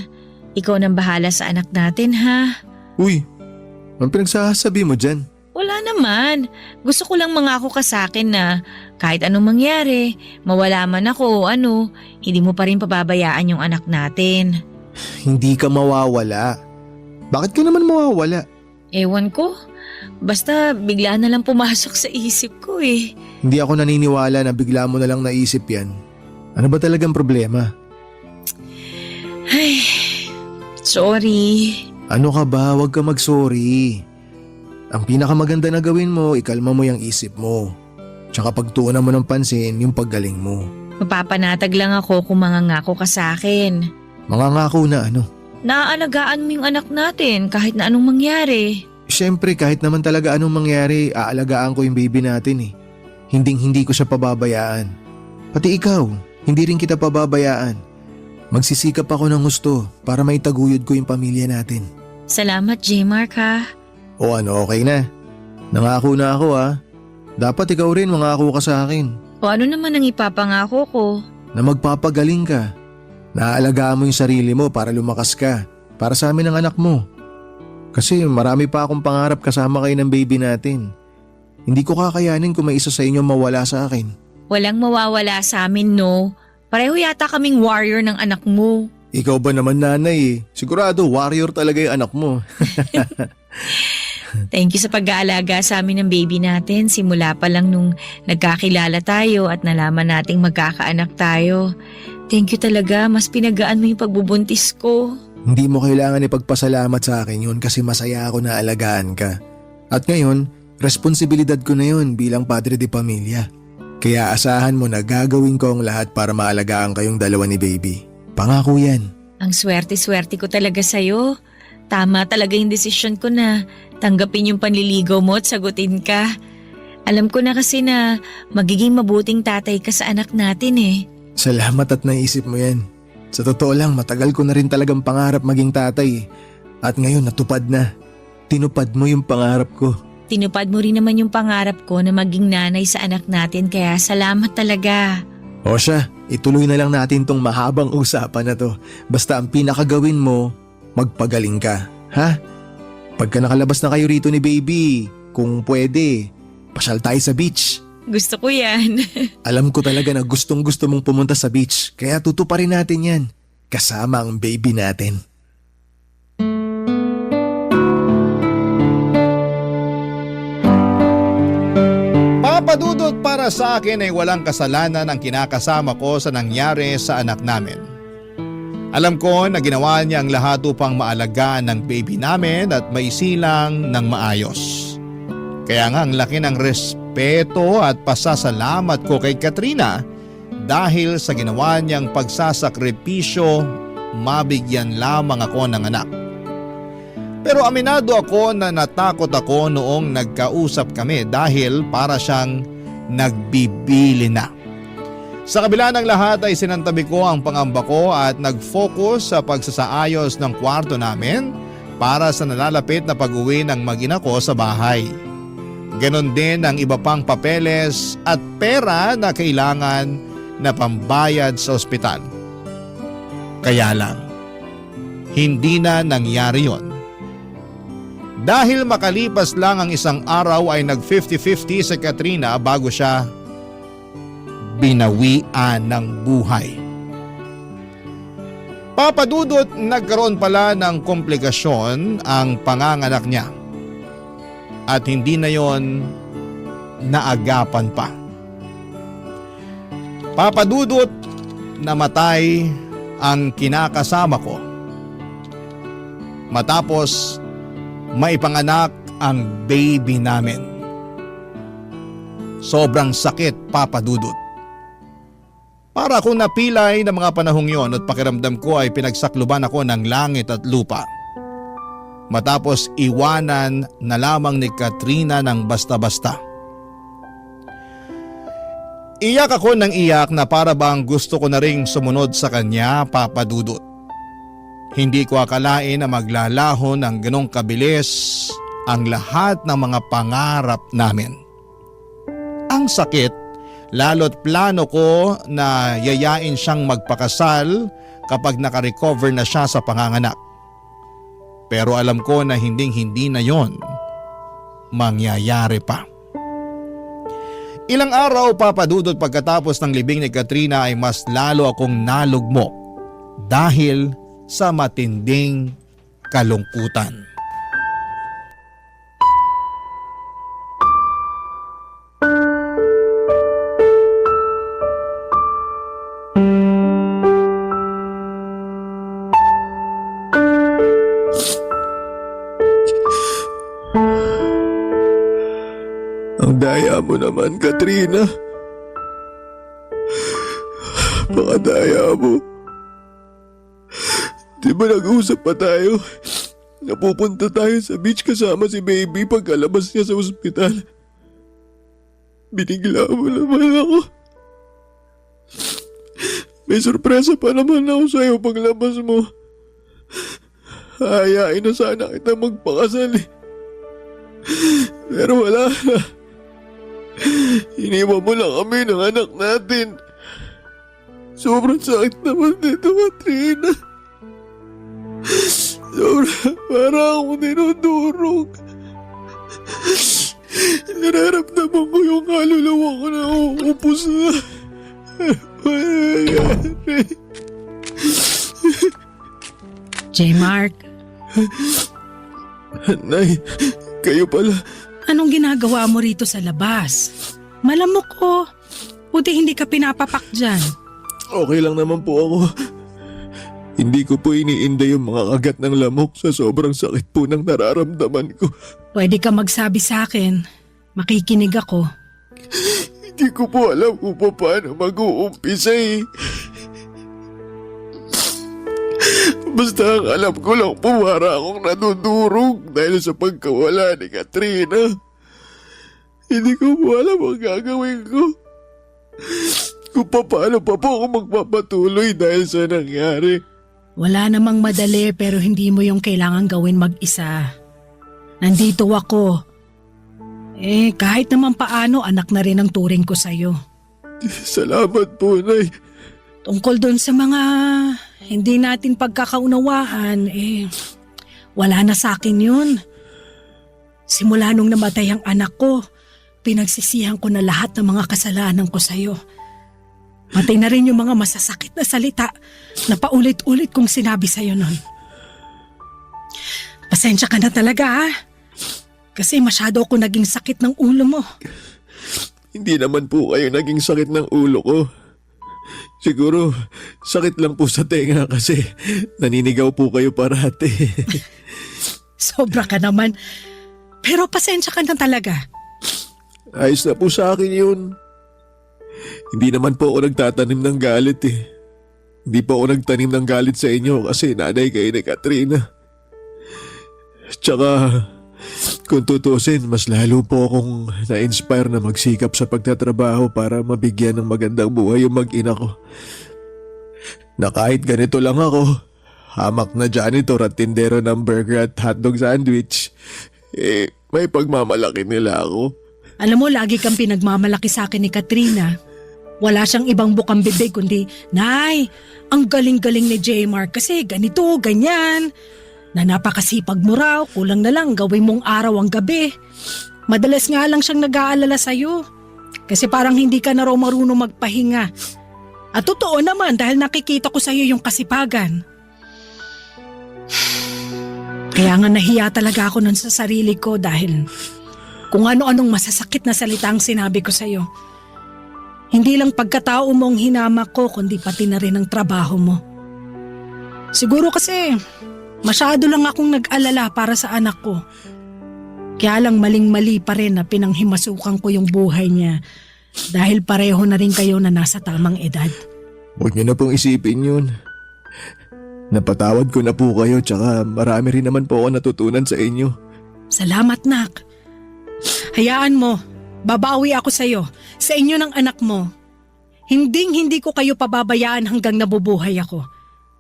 ikaw nang bahala sa anak natin ha. Uy, anong pinagsasabi mo dyan? Wala naman. Gusto ko lang mangako ka sa akin na kahit anong mangyari, mawala man ako o ano, hindi mo pa rin pababayaan yung anak natin. Hindi ka mawawala. Bakit ka naman mawawala? Ewan ko. Basta bigla na lang pumasok sa isip ko eh. Hindi ako naniniwala na bigla mo na lang naisip yan. Ano ba talagang problema? Ay, sorry. Ano ka ba? Huwag ka mag-sorry. Ang pinakamaganda na gawin mo, ikalma mo yung isip mo. Tsaka pagtuunan mo ng pansin yung paggaling mo. Mapapanatag lang ako kung mangangako ka sa akin. Mangangako na ano? Naaalagaan mo yung anak natin kahit na anong mangyari. Siyempre kahit naman talaga anong mangyari, aalagaan ko yung baby natin eh. Hinding-hindi ko siya pababayaan. Pati ikaw, hindi rin kita pababayaan. Magsisikap ako ng gusto para maitaguyod ko yung pamilya natin. Salamat, J-Mark ha. O ano, okay na. Nangako na ako ha. Dapat ikaw rin mangako ka sa akin. O ano naman ang ipapangako ko? Na magpapagaling ka. Naaalagaan mo yung sarili mo para lumakas ka. Para sa amin ang anak mo. Kasi marami pa akong pangarap kasama kayo ng baby natin. Hindi ko kakayanin kung may isa sa inyo mawala sa akin. Walang mawawala sa amin, no? Pareho yata kaming warrior ng anak mo. Ikaw ba naman nanay eh? Sigurado warrior talaga yung anak mo. Thank you sa pag-aalaga sa amin ng baby natin. Simula pa lang nung nagkakilala tayo at nalaman nating magkakaanak tayo. Thank you talaga. Mas pinagaan mo yung pagbubuntis ko. Hindi mo kailangan ipagpasalamat sa akin yun kasi masaya ako na alagaan ka. At ngayon, responsibilidad ko na yun bilang padre de pamilya. Kaya asahan mo na gagawin ko ang lahat para maalagaan kayong dalawa ni baby. Pangako yan. Ang swerte-swerte ko talaga sa'yo. Tama talaga yung desisyon ko na tanggapin yung panliligaw mo at sagutin ka. Alam ko na kasi na magiging mabuting tatay ka sa anak natin eh. Salamat at naisip mo yan. Sa totoo lang, matagal ko na rin talagang pangarap maging tatay. At ngayon natupad na. Tinupad mo yung pangarap ko. Tinupad mo rin naman yung pangarap ko na maging nanay sa anak natin kaya salamat talaga. O siya, ituloy na lang natin tong mahabang usapan na to. Basta ang pinakagawin mo, magpagaling ka. Ha? Pagka nakalabas na kayo rito ni baby, kung pwede, pasyal tayo sa beach. Gusto ko yan. Alam ko talaga na gustong gusto mong pumunta sa beach, kaya tutuparin natin yan. Kasama ang baby natin. Papadudot, para sa akin ay walang kasalanan ang kinakasama ko sa nangyari sa anak namin. Alam ko na ginawa niya ang lahat upang maalagaan ng baby namin at maisilang ng maayos. Kaya nga ang laki ng respeto at pasasalamat ko kay Katrina dahil sa ginawa niyang pagsasakripisyo, mabigyan lamang ako ng anak. Pero aminado ako na natakot ako noong nagkausap kami dahil para siyang nagbibili na. Sa kabila ng lahat ay sinantabi ko ang pangamba ko at nag-focus sa pagsasaayos ng kwarto namin para sa nalalapit na pag-uwi ng mag-ina ko sa bahay. Ganon din ang iba pang papeles at pera na kailangan na pambayad sa ospital. Kaya lang, hindi na nangyari yon. Dahil makalipas lang ang isang araw ay nag-50-50 si Katrina bago siya binawian ng buhay. Papadudot, nagkaroon pala ng komplikasyon ang panganganak niya. At hindi na yon naagapan pa. Papadudot, namatay ang kinakasama ko. Matapos maipanganak ang baby namin. Sobrang sakit, papadudot. Para akong napilay ng mga panahong yon at pakiramdam ko ay pinagsakluban ako ng langit at lupa. Matapos iwanan na lamang ni Katrina ng basta-basta. Iyak ako ng iyak na para bang gusto ko na ring sumunod sa kanya, papadudot. Hindi ko akalain na maglalaho ng ganong kabilis ang lahat ng mga pangarap namin. Ang sakit, lalo't plano ko na yayain siyang magpakasal kapag nakarecover na siya sa panganganak. Pero alam ko na hindi na yon mangyayari pa. Ilang araw, papadudot, pagkatapos ng libing ni Katrina ay mas lalo akong nalugmok dahil sa matinding kalungkutan. Ang daya mo naman, Katrina. Pakadaya mo. Di ba nag-usap pa tayo? Napupunta tayo sa beach kasama si baby pagkalabas niya sa ospital. Binigla mo naman ako. May sorpresa pa naman ako sa'yo paglabas mo. Hayain na sana kita magpakasal eh. Pero wala na. Iniwan mo lang kami ng anak natin. Sobrang sakit naman dito, Katrina. Sobrang parang akong dinudurog. Nararamdaman ko yung kaluluwa ko na uupos na. Mayayari. J-Mark, Nay, kayo pala. anong ginagawa mo rito sa labas? Malamok ko. Buti hindi ka pinapapak dyan. Okay lang naman po ako. Hindi ko po iniinda yung mga kagat ng lamok sa sobrang sakit po ng nararamdaman ko. Pwede ka magsabi sa akin. Makikinig ako. Hindi ko po alam kung paano mag-uumpisa eh. Basta ang alam ko lang po para akong nadudurog dahil sa pagkawala ni Katrina. Hindi ko po alam ang gagawin ko. Kung paano pa po ako magpapatuloy dahil sa nangyari. Wala namang madali pero hindi mo yung kailangan gawin mag-isa. Nandito ako. Kahit naman paano, anak na rin ang turing ko sa'yo. Salamat po, Nay. Tungkol doon sa mga hindi natin pagkakaunawaan, wala na sa akin yun. Simula nung namatay ang anak ko, pinagsisihan ko na lahat ng mga kasalanan ko sa'yo. Matay na rin yung mga masasakit na salita na paulit-ulit kong sinabi sa'yo nun. Pasensya ka na talaga ha. Kasi masyado ako naging sakit ng ulo mo. Hindi naman po kayo naging sakit ng ulo ko. Siguro, sakit lang po sa tenga kasi naninigaw po kayo parati. Sobra ka naman. Pero pasensya ka na talaga. Ayos na po sa akin yun. Hindi naman po ako nagtatanim ng galit eh. Hindi po ako nagtanim ng galit sa inyo kasi nanay kayo ni Katrina. Tsaka, kung tutusin, mas lalo po akong na-inspire na magsikap sa pagtatrabaho para mabigyan ng magandang buhay yung mag-ina ko. Na kahit ganito lang ako, hamak na janitor at tindero ng burger at hotdog sandwich, may pagmamalaki nila ako. Alam mo, lagi kang pinagmamalaki sa akin ni Katrina. Wala siyang ibang bukang bibig kundi, Nay, ang galing-galing ni J-Mark kasi ganito, ganyan. Na napakasipag mo raw, kulang na lang gawin mong araw ang gabi. Madalas nga lang siyang nag-aalala sa'yo. Kasi parang hindi ka na raw marunong magpahinga. At totoo naman dahil nakikita ko sa'yo yung kasipagan. Kaya nga nahiya talaga ako nun sa sarili ko dahil kung ano-anong masasakit na salita ang sinabi ko sa'yo. Hindi lang pagkatao mo ang hinamak ko kundi pati na rin ang trabaho mo. Siguro kasi masyado lang akong nag-alala para sa anak ko. Kaya lang maling-mali pa rin na pinanghimasukan ko yung buhay niya dahil pareho na rin kayo na nasa tamang edad. Huwag niyo na pong isipin yun. Napatawad ko na po kayo tsaka marami rin naman po ako natutunan sa inyo. Salamat, Nak. Hayaan mo, babawi ako sa'yo, sa inyo ng anak mo. Hindi ko kayo pababayaan hanggang nabubuhay ako.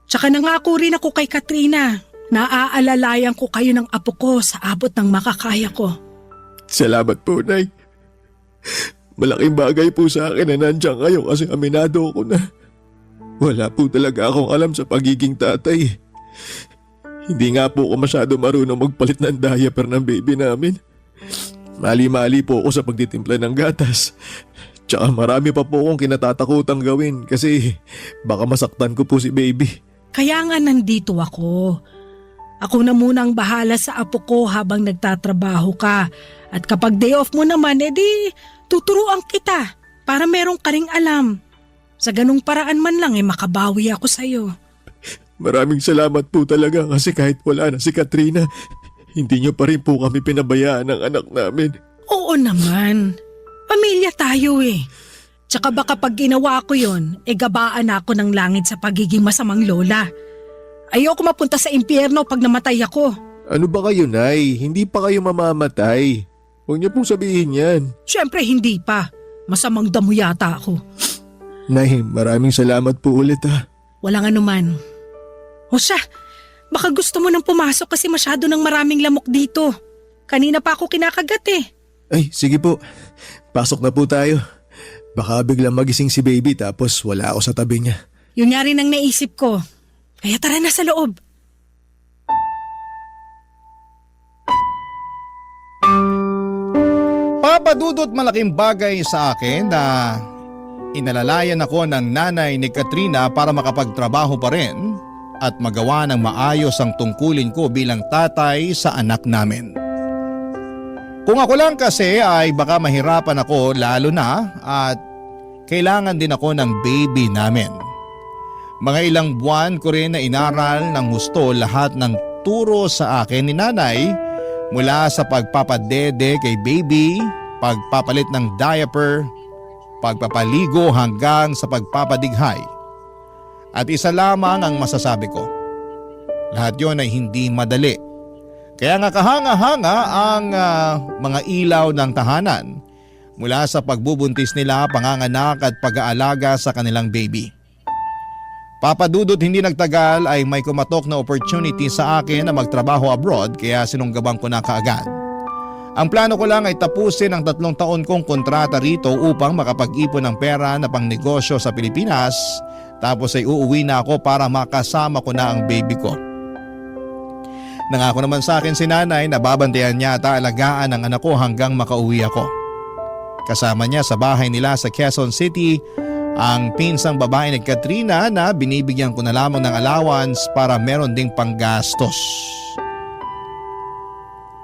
Tsaka nangako rin ako kay Katrina. Naaalalayan ko kayo ng apo ko sa abot ng makakaya ko. Salamat po, Nay. Malaking bagay po sa akin na nandiyan kayo kasi aminado ko na. Wala po talaga akong alam sa pagiging tatay. Hindi nga po ako masyado marunong magpalit ng diaper ng baby namin. Mali-mali po ako sa pagtitimpla ng gatas. Tsaka marami pa po akong kinatatakutang gawin kasi baka masaktan ko po si baby. Kaya nga nandito ako. Ako na muna ang bahala sa apo ko habang nagtatrabaho ka. At kapag day off mo naman, edi tuturuan kita para merong ka ring alam. Sa ganung paraan man lang makabawi ako sa'yo. Maraming salamat po talaga kasi kahit wala na si Katrina, hindi niyo pa rin po kami pinabayaan ng anak namin. Oo naman. Pamilya tayo eh. Tsaka baka pag ginawa ko yun, gabaan ako ng langit sa pagiging masamang lola. Ayoko mapunta sa impyerno pag namatay ako. Ano ba kayo, Nay? Hindi pa kayo mamamatay. Huwag niyo pong sabihin yan. Siyempre hindi pa. Masamang damo yata ako. Nay, maraming salamat po ulit ha. Walang anuman. O siya, baka gusto mo nang pumasok kasi masyado ng maraming lamok dito. Kanina pa ako kinakagat eh. Ay, sige po. Pasok na po tayo. Baka biglang magising si baby tapos wala ako sa tabi niya. Yun nga rin ang naisip ko. Kaya tara na sa loob. Papadudot malaking bagay sa akin na inalalayan ako ng nanay ni Katrina para makapagtrabaho pa rin at magawa ng maayos ang tungkulin ko bilang tatay sa anak namin. Kung ako lang kasi ay baka mahirapan ako lalo na at kailangan din ako ng baby namin. Mga ilang buwan ko rin na inaral ng husto lahat ng turo sa akin ni nanay mula sa pagpapadede kay baby, pagpapalit ng diaper, pagpapaligo hanggang sa pagpapadighay. At isa lamang ang masasabi ko. Lahat yon ay hindi madali. Kaya nga kahanga-hanga ang mga ilaw ng tahanan mula sa pagbubuntis nila, panganganak at pag-aalaga sa kanilang baby. Papa Dudut, hindi nagtagal ay may kumatok na opportunity sa akin na magtrabaho abroad kaya sinunggaban ko na kaagad. Ang plano ko lang ay tapusin ang 3 taon kong kontrata rito upang makapag-ipon ng pera na pangnegosyo sa Pilipinas, tapos ay uuwi na ako para makasama ko na ang baby ko. Nangako naman sa akin si nanay na babantayan niya at alagaan ang anak ko hanggang makauwi ako. Kasama niya sa bahay nila sa Quezon City ang pinsang babae ni Katrina na binibigyan ko na lamang ng allowance para meron ding panggastos.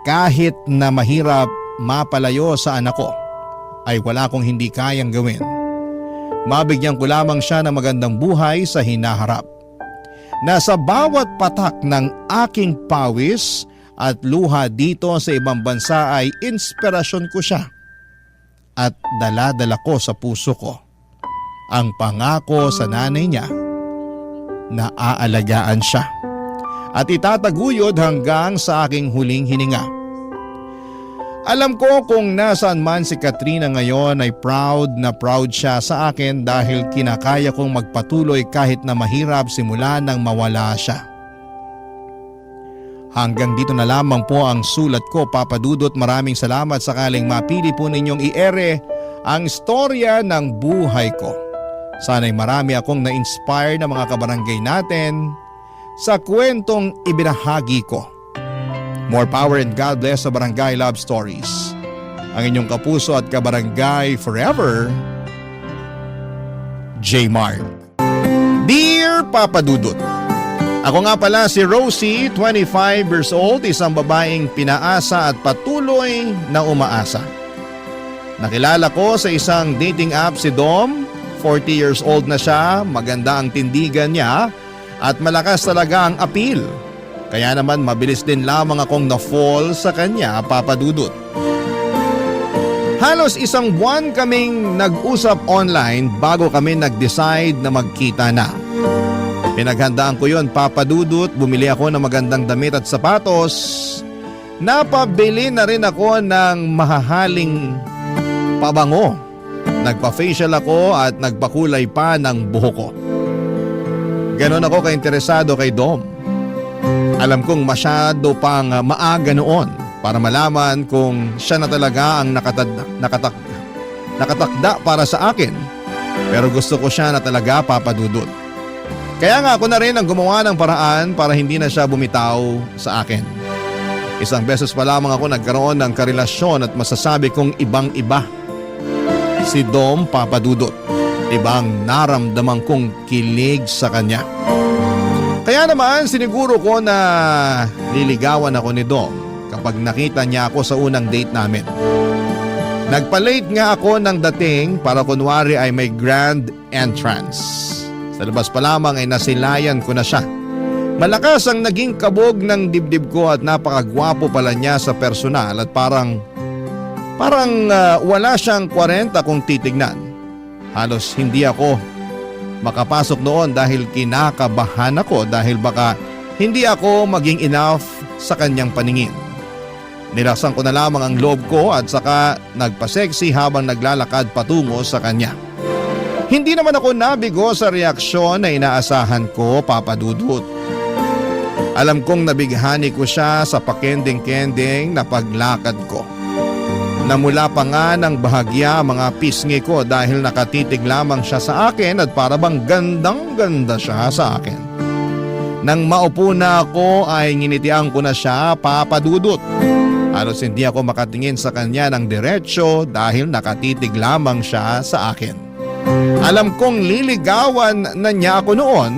Kahit na mahirap mapalayo sa anak ko, ay wala kong hindi kayang gawin. Mabigyan ko lamang siya ng magandang buhay sa hinaharap. Nasa bawat patak ng aking pawis at luha dito sa ibang bansa ay inspirasyon ko siya. At dala-dala ko sa puso ko ang pangako sa nanay niya na aalagaan siya at itataguyod hanggang sa aking huling hininga. Alam ko kung nasaan man si Katrina ngayon ay proud na proud siya sa akin dahil kinakaya kong magpatuloy kahit na mahirap simula nang mawala siya. Hanggang dito na lamang po ang sulat ko, Papa Dudut. Maraming salamat sakaling mapili po ninyong i-ere ang storya ng buhay ko. Sana'y marami akong na-inspire na mga kabarangay natin sa kwentong ibinahagi ko. More power and God bless sa Barangay Love Stories. Ang inyong kapuso at kabarangay forever, J. Mart. Dear Papa Dudut, ako nga pala si Rosie, 25 years old, isang babaeng pinaasa at patuloy na umaasa. Nakilala ko sa isang dating app si Dom, 40 years old na siya, maganda ang tindigan niya at malakas talaga ang appeal. Kaya naman mabilis din lamang akong na-fall sa kanya, Papa Dudut. Halos 1 buwan kaming nag-usap online bago kami nag-decide na magkita na. Pinaghandaan ko yon, Papa Dudut, bumili ako ng magandang damit at sapatos. Napabili na rin ako ng mahahaling pabango. Nagpa-facial ako at nagpakulay pa ng buhok ko. Ganon ako kainteresado kay Dom. Alam kong masyado pang maaga noon para malaman kung siya na talaga ang nakatakda para sa akin. Pero gusto ko siya na talaga, Papa Dudut. Kaya nga ako na rin ang gumawa ng paraan para hindi na siya bumitaw sa akin. 1 beses pa lamang ako nagkaroon ng karelasyon at masasabi kong ibang-iba. Si Dom, Papa Dudut. Ibang naramdaman kong kilig sa kanya. Kaya naman siniguro ko na liligawan ako ni Dom kapag nakita niya ako sa unang date namin. Nagpa-late nga ako ng dating para kunwari ay may grand entrance. Sa labas pa lamang ay nasilayan ko na siya. Malakas ang naging kabog ng dibdib ko at napakagwapo pala niya sa personal at parang wala siyang 40 kung titignan. Halos hindi ako makapasok noon dahil kinakabahan ako dahil baka hindi ako maging enough sa kanyang paningin. Nilaksan ko na lamang ang loob ko at saka nagpa-sexy habang naglalakad patungo sa kanya. Hindi naman ako nabigo sa reaksyon na inaasahan ko, Papa Dudut. Alam kong nabighani ko siya sa pakending-kending na paglakad ko. Namula pa nga ng bahagya mga pisngi ko dahil nakatitig lamang siya sa akin at parabang gandang-ganda siya sa akin. Nang maupo na ako ay nginitian ko na siya, Papa Dudut. Halos hindi ako makatingin sa kanya ng diretsyo dahil nakatitig lamang siya sa akin. Alam kong liligawan na niya ako noon,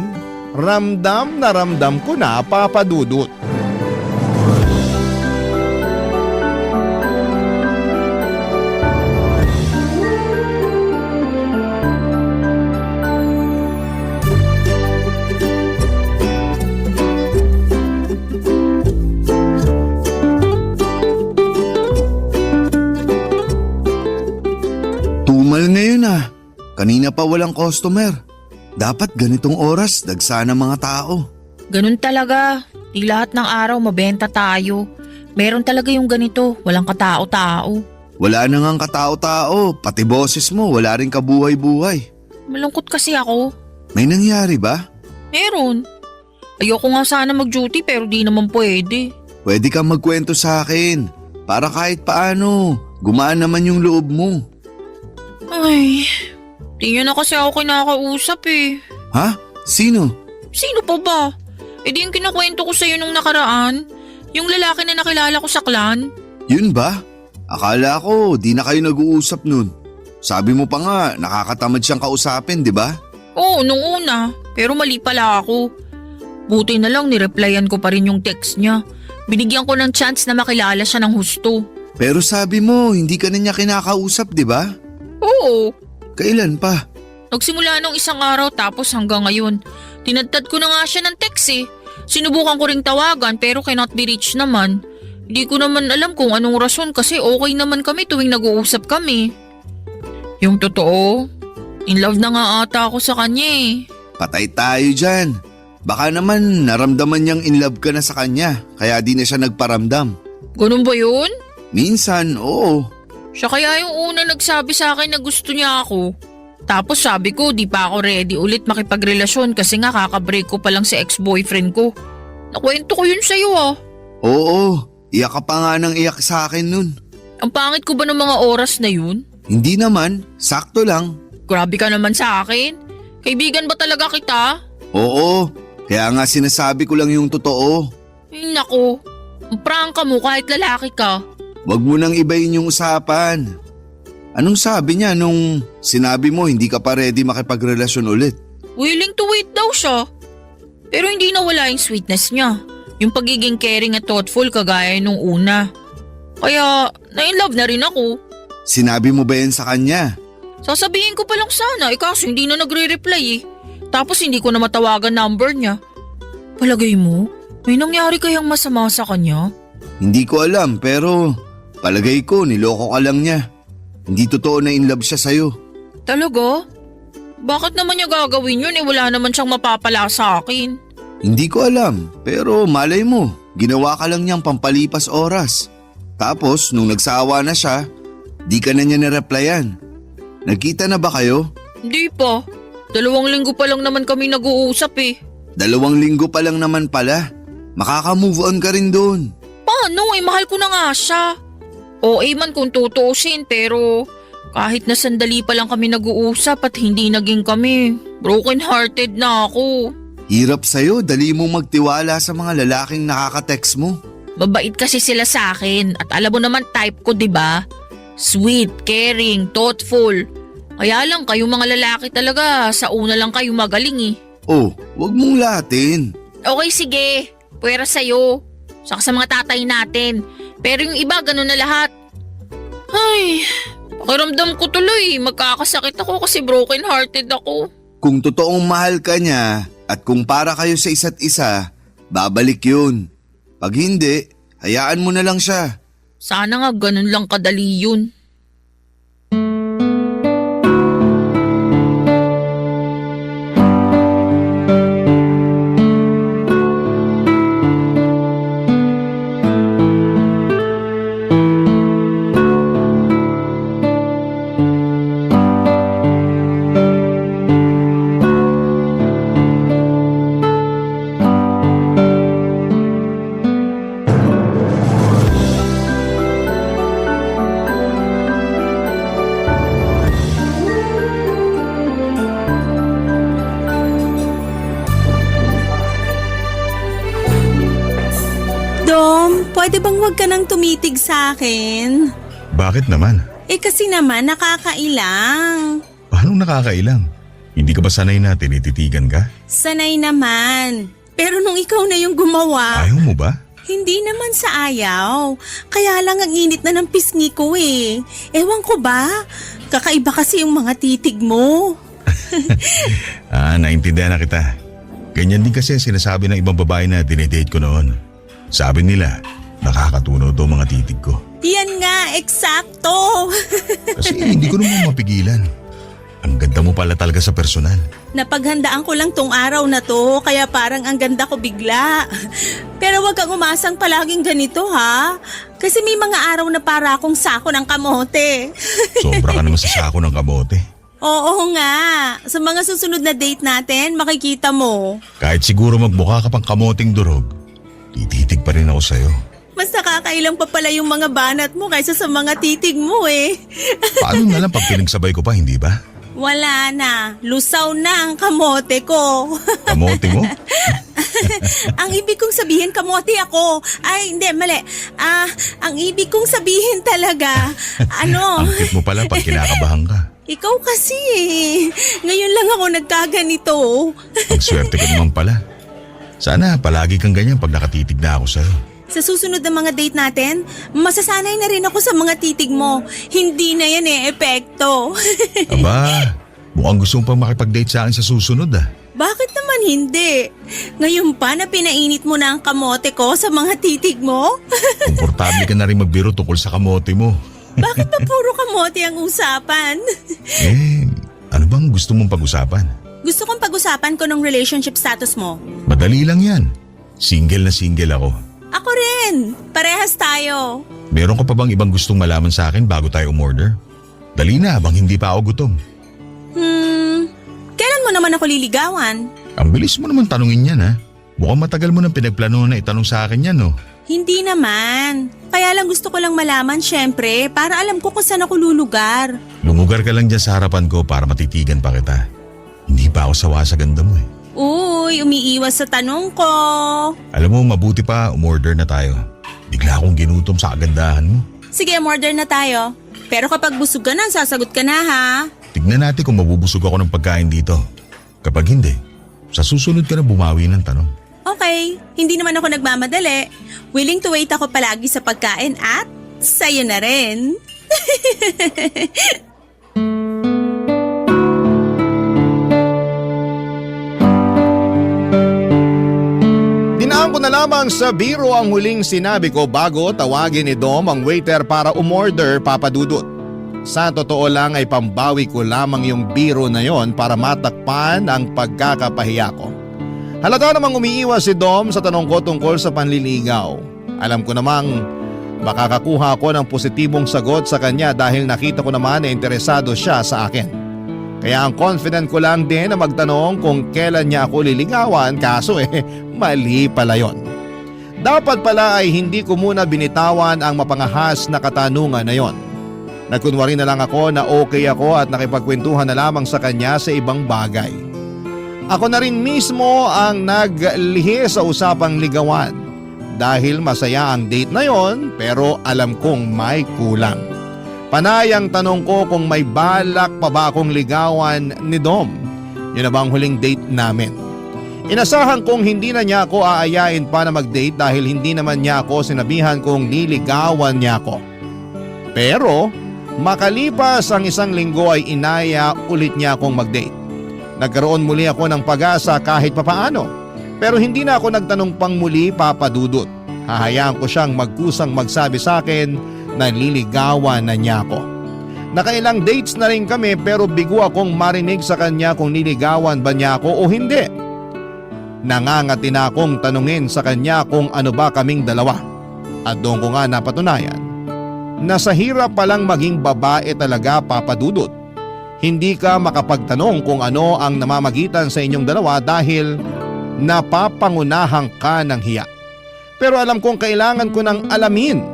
ramdam na ramdam ko na, Papa Dudut. Tumal na yun ah. Kanina pa walang customer. Dapat ganitong oras, dagsana mga tao. Ganun talaga. Di lahat ng araw mabenta tayo. Meron talaga yung ganito, walang katao-tao. Wala na ngang katao-tao, pati boses mo wala rin kabuhay-buhay. Malungkot kasi ako. May nangyari ba? Meron. Ayoko nga sana mag-duty pero di naman pwede. Pwede kang magkwento sa akin para kahit paano gumaan naman yung loob mo. Ay, di niya na kasi ako kinakausap eh. Ha? Sino? Sino pa ba? E di yung kinukwento ko sa'yo nung nakaraan. Yung lalaki na nakilala ko sa clan. Yun ba? Akala ko di na kayo nag-uusap nun. Sabi mo pa nga nakakatamad siyang kausapin, di ba? Oo, nung una. Pero mali pala ako. Buti na lang nireplyan ko pa rin yung text niya. Binigyan ko ng chance na makilala siya ng husto. Pero sabi mo hindi ka na niya kinakausap, di ba? Oo. Kailan pa? Nagsimula nung isang araw tapos hanggang ngayon. Tinadtad ko na nga siya ng text eh. Sinubukan ko ring tawagan pero cannot be reached naman. Hindi ko naman alam kung anong rason kasi okay naman kami tuwing nag-uusap kami. Yung totoo, in love na nga ata ako sa kanya eh. Patay tayo dyan. Baka naman naramdaman niyang in love ka na sa kanya kaya di na siya nagparamdam. Ganun ba yun? Minsan, oo. Siya kaya yung una nagsabi sa akin na gusto niya ako. Tapos sabi ko di pa ako ready ulit makipagrelasyon kasi nga kakabreak ko pa lang si ex-boyfriend ko. Nakwento ko yun sa'yo ah. Oo, iyak ka pa nga ng iyak sa akin nun. Ang pangit ko ba ng mga oras na yun? Hindi naman, sakto lang. Grabe ka naman sa akin. Kaibigan ba talaga kita? Oo, kaya nga sinasabi ko lang yung totoo. Ay, nako, ang prangka mo kahit lalaki ka. Wag mo nang ibayin yung usapan. Anong sabi niya nung sinabi mo hindi ka pa ready makipagrelasyon ulit? Willing to wait daw siya. Pero hindi nawala yung sweetness niya. Yung pagiging caring at thoughtful kagaya nung una. Kaya na-inlove na rin ako. Sinabi mo ba yan sa kanya? Sasabihin ko pa lang sana kaso hindi na nagre-reply eh. Tapos hindi ko na matawagan number niya. Palagay mo, may nangyari kayang masama sa kanya? Hindi ko alam pero palagay ko niloko ka lang niya. Hindi totoo na in love siya sa'yo. Talaga? Bakit naman niya gagawin yun eh wala naman siyang mapapala sa akin? Hindi ko alam pero malay mo, ginawa ka lang niyang pampalipas oras. Tapos nung nagsawa na siya, di ka na niya nireplyan. Nagkita na ba kayo? Hindi pa. 2 linggo pa lang naman kami nag-uusap eh. 2 linggo pa lang naman pala. Makaka-move on ka rin doon. Paano eh mahal ko na nga siya. OA man kung tutuusin pero kahit na sandali pa lang kami nag-uusap at hindi naging kami, broken hearted na ako. Hirap sa'yo, dali mong magtiwala sa mga lalaking nakaka-text mo. Mabait kasi sila sa akin at alam mo naman type ko 'di ba? Sweet, caring, thoughtful. Kaya lang kayong mga lalaki talaga sa una lang kayo magaling eh. Oh, wag mong latin. Okay sige, pwera sa'yo. Saka sa mga tatay natin. Pero yung iba ganun na lahat. Ay, pakiramdam ko tuloy. Magkakasakit ako kasi broken hearted ako. Kung totoong mahal ka niya at kung para kayo sa isa't isa, babalik yun. Pag hindi, hayaan mo na lang siya. Sana nga ganun lang kadali yun. Dom, pwede bang wag ka nang tumitig sa akin? Bakit naman? Eh kasi naman nakakailang. Paano nakakailang? Hindi ka ba sanay na tinititigan ka? Sanay naman. Pero nung ikaw na yung gumawa, Ayaw mo ba? hindi naman sa ayaw. Kaya lang ang init na ng pisngi ko eh. Ewan ko ba? Kakaiba kasi yung mga titig mo. Naintindihan na kita. Ganyan din kasi ang sinasabi ng ibang babae na dinedate ko noon. Sabi nila, nakakatunaw daw mga titig ko. Yan nga, eksakto. Kasi hindi ko naman mapigilan. Ang ganda mo pala talaga sa personal. Napaghandaan ko lang tong araw na to, kaya parang ang ganda ko bigla. Pero wag kang umasang palaging ganito ha. Kasi may mga araw na para akong sako ng kamote. Sobra ka naman sa sako ng kamote. Oo nga. Sa mga susunod na date natin, makikita mo. Kahit siguro magmukha ka pang kamoting durog, tititig pa rin ako sa'yo. Mas nakakailang pa pala yung mga banat mo kaysa sa mga titig mo eh. Paano na lang pag pinagsabay ko pa, hindi ba? Wala na. Lusaw na ang kamote ko. Kamote mo? Ang ibig kong sabihin, kamote ako. Ay, hindi, mali. Ang ibig kong sabihin talaga, Ang cute mo pala pag kinakabahan ka. ikaw kasi eh. Ngayon lang ako nagkaganito. Ang swerte ko naman pala. Sana palagi kang ganyan pag nakatitig na ako sa'yo. Sa susunod na mga date natin, masasanay na rin ako sa mga titig mo. Hindi na yan epekto. Aba, mukhang gusto mo pang makipag-date sa akin sa susunod ah. Bakit naman hindi? Ngayon pa na pinainit mo na ang kamote ko sa mga titig mo? Komportable ka na rin magbiro tungkol sa kamote mo. Bakit ba puro kamote ang usapan? Ano bang gusto mong pag-usapan? Gusto kong pag-usapan ko ng relationship status mo. Madali lang yan. Single na single ako. Ako rin. Parehas tayo. Meron ka pa bang ibang gustong malaman sa akin bago tayo umorder? Dali na habang hindi pa ako gutom. Kailan mo naman ako liligawan? Ang bilis mo naman tanungin yan ha. Mukhang matagal mo nang pinagplano na itanong sa akin yan no. Hindi naman. Kaya lang gusto ko lang malaman syempre para alam ko kung saan ako lulugar. Lumugar ka lang dyan sa harapan ko para matitigan pa kita. Hindi pa ako sawa sa ganda mo eh. Uy, umiiwas sa tanong ko. Alam mo, mabuti pa umorder na tayo. Bigla akong ginutom sa kagandahan mo. Sige, order na tayo. Pero kapag busog ka na, sasagot ka na ha. Tignan natin kung mabubusog ako ng pagkain dito. Kapag hindi, sa susunod ka na bumawi ng tanong. Okay, hindi naman ako nagmamadali. Willing to wait ako palagi sa pagkain at sa'yo na rin. Dinaan ko na lamang sa biro ang huling sinabi ko bago tawagin ni Dom ang waiter para umorder, Papa Dudut. Sa totoo lang ay pambawi ko lamang yung biro na yon para matakpan ang pagkakapahiya ko. Halata namang umiiwas si Dom sa tanong ko tungkol sa panliligaw. Alam ko namang makakakuha ko ng positibong sagot sa kanya dahil nakita ko naman na interesado siya sa akin. Kaya ang confident ko lang din na magtanong kung kailan niya ako liligawan, kaso mali pala yon. Dapat pala ay hindi ko muna binitawan ang mapangahas na katanungan na yon. Nagkunwari na lang ako na okay ako at nakipagkwentuhan na lamang sa kanya sa ibang bagay. Ako na rin mismo ang naglihi sa usapang ligawan dahil masaya ang date na yon pero alam kong may kulang. Panay ang tanong ko kung may balak pa ba akong ligawan ni Dom. Yun na bang huling date namin? Inasahan kong hindi na niya ako aayain pa na mag-date dahil hindi naman niya ako sinabihan kung niligawan niya ako. Pero makalipas ang 1 linggo ay inaya ulit niya akong mag-date. Nagkaroon muli ako ng pag-asa kahit papaano. Pero hindi na ako nagtanong pang muli, Papa Dudut. Hahayaan ko siyang magkusang magsabi sa akin na nililigawan na niya ako. Nakailang dates na rin kami pero bigo akong marinig sa kanya kung niligawan ba niya ako o hindi. Nangangati na akong tanungin sa kanya kung ano ba kaming dalawa. At doon ko nga napatunayan na sa hirap palang maging babae talaga, Papa Dudut. Hindi ka makapagtanong kung ano ang namamagitan sa inyong dalawa dahil napapangunahan ka ng hiya. Pero alam kong kailangan ko ng alamin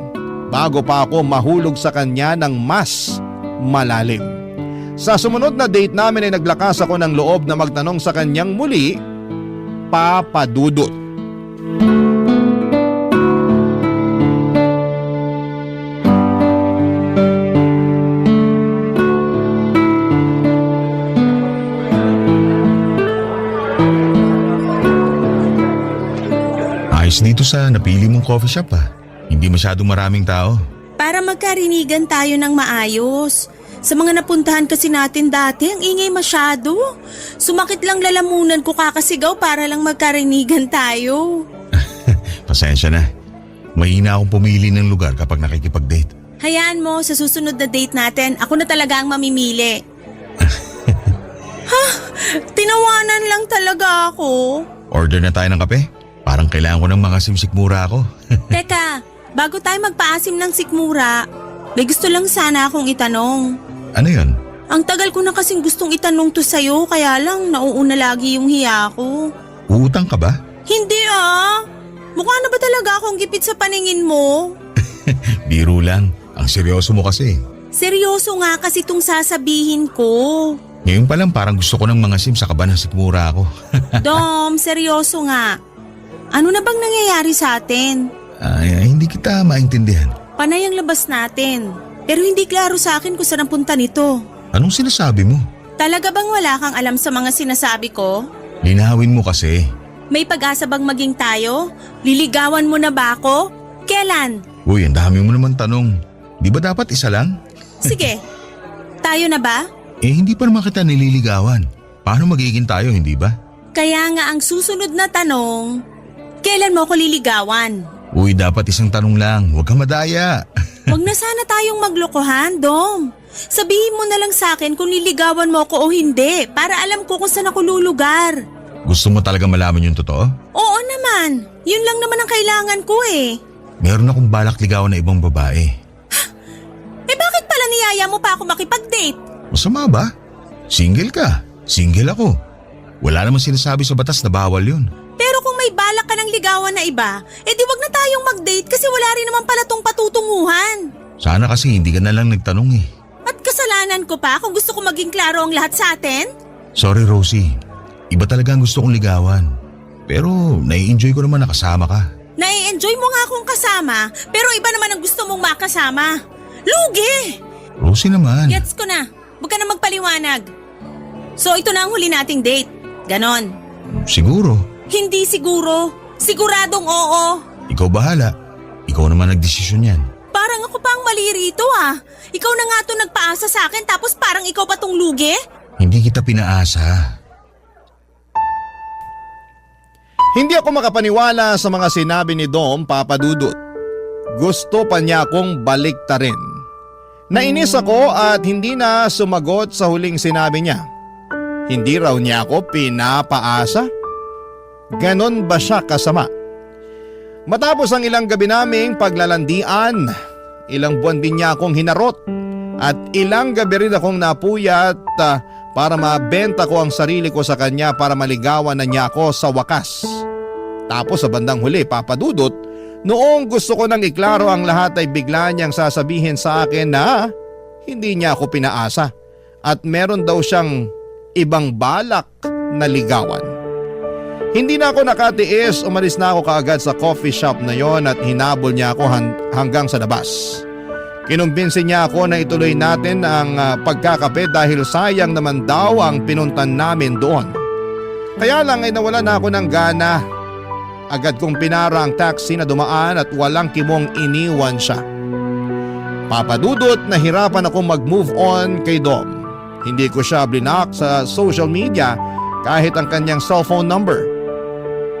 bago pa ako mahulog sa kanya ng mas malalim. Sa sumunod na date namin ay naglakas ako ng loob na magtanong sa kanyang muli, Papa Dudut. Dito sa napili mong coffee shop Hindi masyadong maraming tao. Para magkarinigan tayo ng maayos. Sa mga napuntahan kasi natin dati, ang ingay masyado. Sumakit lang lalamunan ko kakasigaw para lang magkarinigan tayo. Pasensya na. Mahina akong pumili ng lugar kapag nakikipag-date. Hayaan mo, sa susunod na date natin, ako na talaga ang mamimili. Tinawanan lang talaga ako. Order na tayo ng kape? Parang kailangan ko ng mga simsikmura ako. Teka, bago tayo magpaasim ng sikmura, may gusto lang sana akong itanong. Ano yun? Ang tagal ko na kasing gustong itanong to sa'yo, kaya lang nauuna lagi yung hiya ko. Uutang ka ba? Hindi ah! Mukha na ba talaga akong gipit sa paningin mo? Biro lang. Ang seryoso mo kasi. Seryoso nga kasi itong sasabihin ko. Ngayon pa lang parang gusto ko ng mga sim sa kaba ng sikmura ako. Dom, seryoso nga. Ano na bang nangyayari sa atin? Ay, hindi kita maintindihan. Panay ang labas natin. Pero hindi klaro sa akin kung saan ang punta nito. Anong sinasabi mo? Talaga bang wala kang alam sa mga sinasabi ko? Linawin mo kasi. May pag-asa bang maging tayo? Liligawan mo na ba ako? Kailan? Uy, ang dami mo naman tanong. Di ba dapat isa lang? Sige. Tayo na ba? Hindi pa naman kita nililigawan. Paano magiging tayo, hindi ba? Kaya nga ang susunod na tanong, kailan mo ako liligawan? Uy, dapat isang tanong lang. Huwag kang madaya. Huwag na sana tayong maglokohan, Dom. Sabihin mo na lang sa akin kung liligawan mo ako o hindi para alam ko kung saan ako lulugar. Gusto mo talaga malaman yung totoo? Oo naman. Yun lang naman ang kailangan ko eh. Meron akong balak ligawan na ibang babae. Bakit pala niyaya mo pa ako makipag-date? Masama ba? Single ka. Single ako. Wala namang sinasabi sa batas na bawal yun. Pero kung may balak ka ng ligawan na iba, di wag na tayong mag-date kasi wala rin naman pala tong patutunguhan. Sana kasi hindi ka na lang nagtanong eh. At kasalanan ko pa kung gusto ko maging klaro ang lahat sa atin? Sorry Rosie. Iba talaga ang gusto kong ligawan. Pero nai-enjoy ko naman na kasama ka. Nai-enjoy mo nga akong kasama, pero iba naman ang gusto mong makasama. Lugi! Rosie naman. Gets ko na. Huwag ka na magpaliwanag. So ito na ang huli nating date. Ganon. Siguro. Hindi siguro. Siguradong oo. Ikaw bahala. Ikaw naman nagdesisyon yan. Parang ako pa ang mali rito ah. Ikaw na nga to nagpaasa sa akin tapos parang ikaw pa tong lugi? Hindi kita pinaasa. Hindi ako makapaniwala sa mga sinabi ni Dom, Papa Dudut. Gusto pa niya akong baliktarin. Nainis ako at hindi na sumagot sa huling sinabi niya. Hindi raw niya ako pinapaasa? Ganon ba siya kasama? Matapos ang ilang gabi naming paglalandian, ilang buwan din niya akong hinarot at ilang gabi rin akong napuyat para mabenta ko ang sarili ko sa kanya para maligawan na niya ako sa wakas. Tapos sa bandang huli, Papa Dudut, noong gusto ko nang iklaro ang lahat ay bigla niyang sasabihin sa akin na hindi niya ako pinaasa at meron daw siyang ibang balak na ligawan. Hindi na ako nakatiis, umalis na ako kaagad sa coffee shop na yon at hinabol niya ako hanggang sa labas. Kinumbinsi niya ako na ituloy natin ang pagkakape dahil sayang naman daw ang pinuntan namin doon. Kaya lang ay nawala na ako ng gana. Agad kong pinara ang taxi na dumaan at walang kimong iniwan siya. Papa Dudut, nahirapan akong mag-move on kay Dom. Hindi ko siya blinak sa social media kahit ang kanyang cellphone number.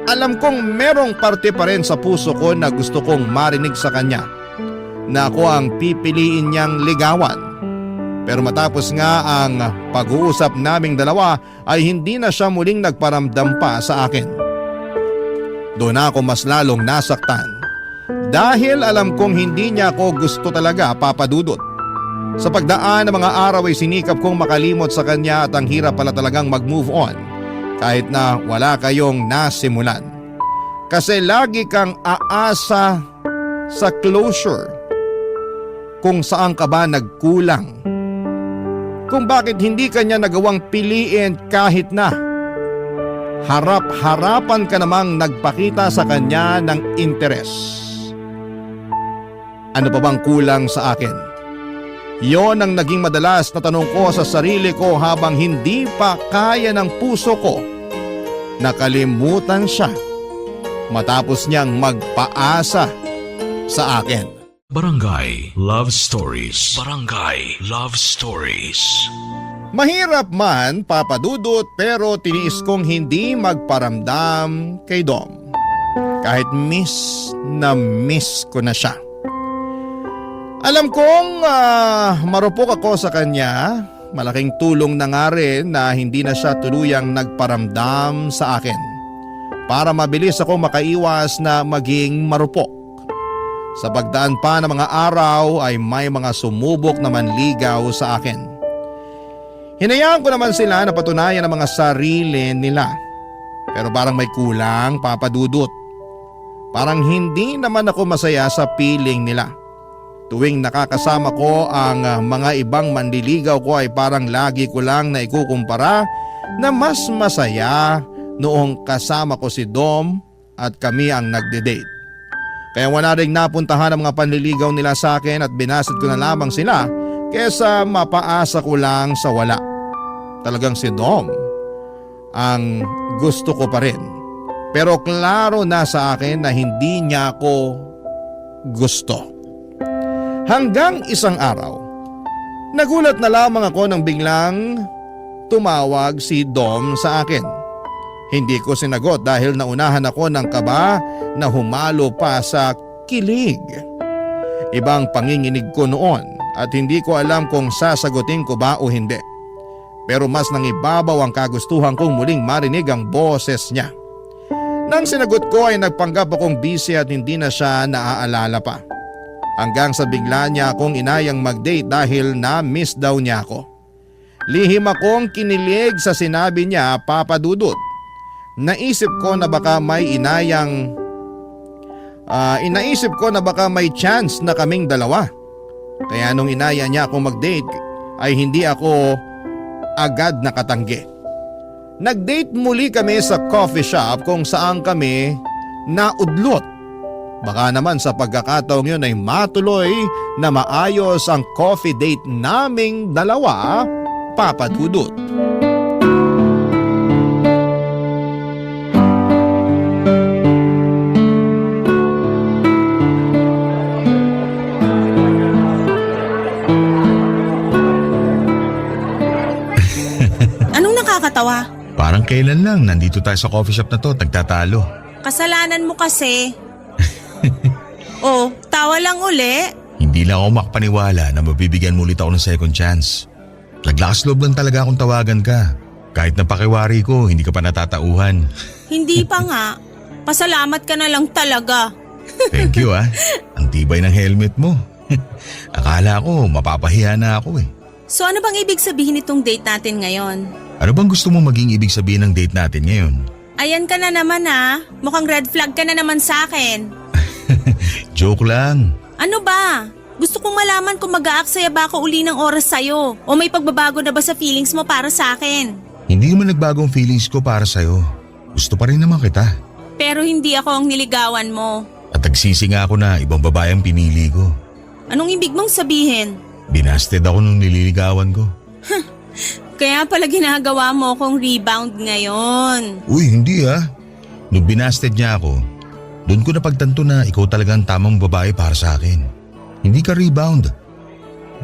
Alam kong merong parte pa rin sa puso ko na gusto kong marinig sa kanya na ako ang pipiliin niyang ligawan. Pero matapos nga ang pag-uusap naming dalawa ay hindi na siya muling nagparamdam pa sa akin. Doon ako mas lalong nasaktan dahil alam kong hindi niya ako gusto talaga, Papa Dudut. Sa pagdaan ng mga araw ay sinikap kong makalimot sa kanya at ang hirap pala talagang mag-move on kahit na wala kayong nasimulan. Kasi lagi kang aasa sa closure kung saan ka ba nagkulang. Kung bakit hindi kanya nagawang piliin kahit na harap-harapan ka namang nagpakita sa kanya ng interes. Ano pa bang kulang sa akin? Yon ang naging madalas na tanong ko sa sarili ko habang hindi pa kaya ng puso ko. Nakalimutan siya matapos niyang magpaasa sa akin. Barangay Love Stories. Barangay Love Stories. Mahirap man, Papa Dudut, pero tiniis kong hindi magparamdam kay Dom. Kahit miss ko na siya. Alam kong marupok ako sa kanya, malaking tulong na nga rin na hindi na siya tuluyang nagparamdam sa akin para mabilis ako makaiwas na maging marupok. Sa pagdaan pa ng mga araw ay may mga sumubok na manligaw sa akin. Hinayaan ko naman sila na patunayan ang mga sarili nila. Pero parang may kulang, Papa Dudut. Parang hindi naman ako masaya sa piling nila. Tuwing nakakasama ko ang mga ibang manliligaw ko ay parang lagi ko lang na ikukumpara na mas masaya noong kasama ko si Dom at kami ang nagde-date. Kaya wala ring napuntahan ang mga panliligaw nila sa akin at binasid ko na lamang sila kesa mapaasa ko lang sa wala. Talagang si Dom ang gusto ko pa rin. Pero klaro na sa akin na hindi niya ako gusto. Hanggang isang araw, nagulat na lamang ako nang biglang tumawag si Dom sa akin. Hindi ko sinagot dahil naunahan ako ng kaba na humalo pa sa kilig. Ibang panginginig ko noon at hindi ko alam kung sasagutin ko ba o hindi. Pero mas nangibabaw ang kagustuhan kong muling marinig ang boses niya. Nang sinagot ko ay nagpanggap akong busy at hindi na siya naaalala pa. Hanggang sa bigla niya akong inayang mag-date dahil na-miss daw niya ako. Lihim akong kinilig sa sinabi niya, Papa Dudut. Inaisip ko na baka may chance na kaming dalawa. Kaya nung inaya niya akong mag-date ay hindi ako agad nakatanggi. Nag-date muli kami sa coffee shop kung saan kami naudlot. Baka naman sa pagkakataong yun ay matuloy na maayos ang coffee date naming dalawa, Papa Dudut. Nakakatawa. Parang kailan lang nandito tayo sa coffee shop na to, nagtatalo. Kasalanan mo kasi. Oh, tawa lang uli. Hindi lang ako makapaniwala na mabibigyan mo ulit ako ng second chance. Naglakas loob lang talaga akong tawagan ka. Kahit na pakiwari ko, hindi ka pa natatauhan. Hindi pa nga. Pasalamat ka na lang talaga. Thank you ah. Ang tibay ng helmet mo. Akala ko mapapahiya na ako eh. So ano bang ibig sabihin itong date natin ngayon? Ano bang gusto mo maging ibig sabihin ng date natin ngayon? Ayan ka na naman ha. Mukhang red flag ka na naman sa akin. Joke lang. Ano ba? Gusto kong malaman kung mag-aaksaya ba ako uli ng oras sa'yo o may pagbabago na ba sa feelings mo para sa akin? Hindi naman nagbago ang feelings ko para sa'yo. Gusto pa rin naman kita. Pero hindi ako ang niligawan mo. At nagsisi nga ako na ibang babae ang pinili ko. Anong ibig mong sabihin? Binasted ako nung nililigawan ko. Kaya pala ginagawa mo akong rebound ngayon. Uy, hindi ah. Nung binasted niya ako, doon ko napagtanto na ikaw talagang tamang babae para sa akin. Hindi ka rebound.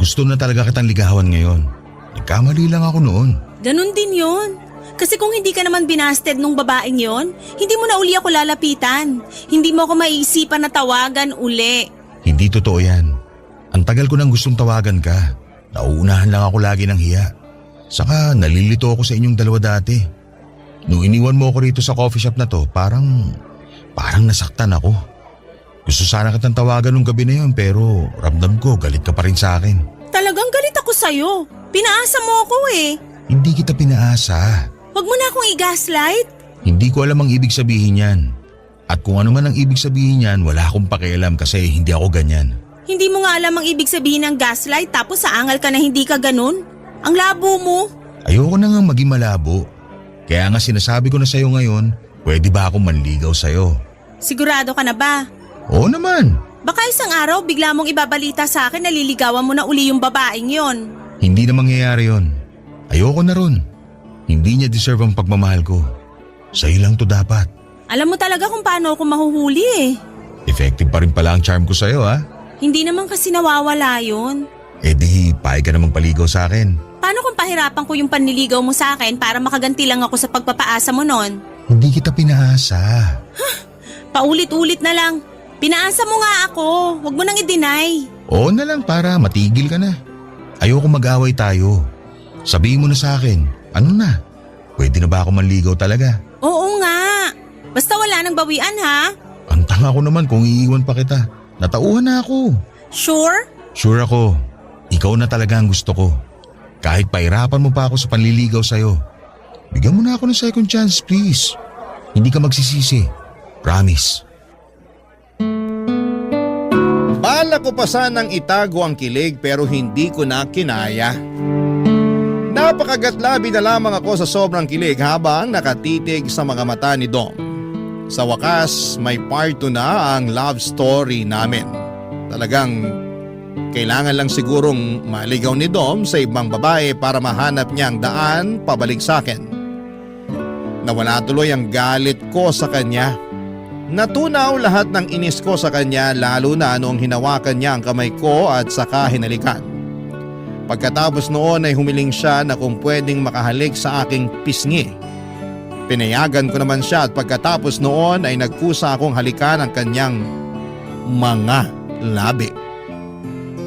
Gusto na talaga kitang ligawan ngayon. Nagkamali lang ako noon. Ganun din yun. Kasi kung hindi ka naman binasted nung babaeng yon, hindi mo na uli ako lalapitan. Hindi mo ako maiisipan na tawagan uli. Hindi totoo yan. Ang tagal ko nang gustong tawagan ka. Nauunahan lang ako lagi ng hiya. Saka nalilito ako sa inyong dalawa dati. Nung iniwan mo ako rito sa coffee shop na to, parang nasaktan ako. Gusto sana kitang tawagan nung gabi na yun pero ramdam ko galit ka pa rin sa akin. Talagang galit ako sa'yo. Pinaasa mo ako eh. Hindi kita pinaasa. Huwag mo na akong i-gaslight. Hindi ko alam ang ibig sabihin yan. At kung ano man ang ibig sabihin yan, wala akong pakialam kasi hindi ako ganyan. Hindi mo nga alam ang ibig sabihin ng gaslight tapos aangal ka na hindi ka ganun? Ang labo mo. Ayoko na nga maging malabo. Kaya nga sinasabi ko na sa'yo ngayon, pwede ba akong manligaw sa'yo? Sigurado ka na ba? Oo naman. Baka isang araw bigla mong ibabalita sa akin na liligawan mo na uli yung babaeng yon. Hindi na mangyayari yon. Ayoko na ron. Hindi niya deserve ang pagmamahal ko. Sa'yo lang to dapat. Alam mo talaga kung paano ako mahuhuli eh. Effective pa rin pala ang charm ko sa'yo ha. Hindi naman kasi nawawala yun. Eh di, pahay ka namang paligaw sa akin. Paano kung pahirapan ko yung panliligaw mo sa akin para makaganti lang ako sa pagpapaasa mo nun? Hindi kita pinaasa. Paulit-ulit na lang. Pinaasa mo nga ako. Huwag mo nang i-deny. Oo na lang para matigil ka na. Ayoko mag-away tayo. Sabihin mo na sa akin, ano na? Pwede na ba ako manligaw talaga? Oo nga. Basta wala nang bawian ha. Ang tanga ko naman kung iiwan pa kita. Natauhan na ako. Sure? Sure ako. Ikaw na talaga ang gusto ko. Kahit pahirapan mo pa ako sa panliligaw sa'yo. Bigyan mo na ako ng second chance, please. Hindi ka magsisisi. Promise. Bala ko pa sanang itago ang kilig pero hindi ko na kinaya. Napakagatlabi na lamang ako sa sobrang kilig habang nakatitig sa mga mata ni Dom. Sa wakas, may part 2 na ang love story namin. Talagang kailangan lang sigurong maligaw ni Dom sa ibang babae para mahanap niya ang daan pabalik sa akin. Nawala tuloy ang galit ko sa kanya. Natunaw lahat ng inis ko sa kanya lalo na noong hinawakan niya ang kamay ko at saka hinalikan. Pagkatapos noon ay humiling siya na kung pwedeng makahalik sa aking pisngi. Pinayagan ko naman siya at pagkatapos noon ay nagkusa akong halikan ang kanyang mga labi.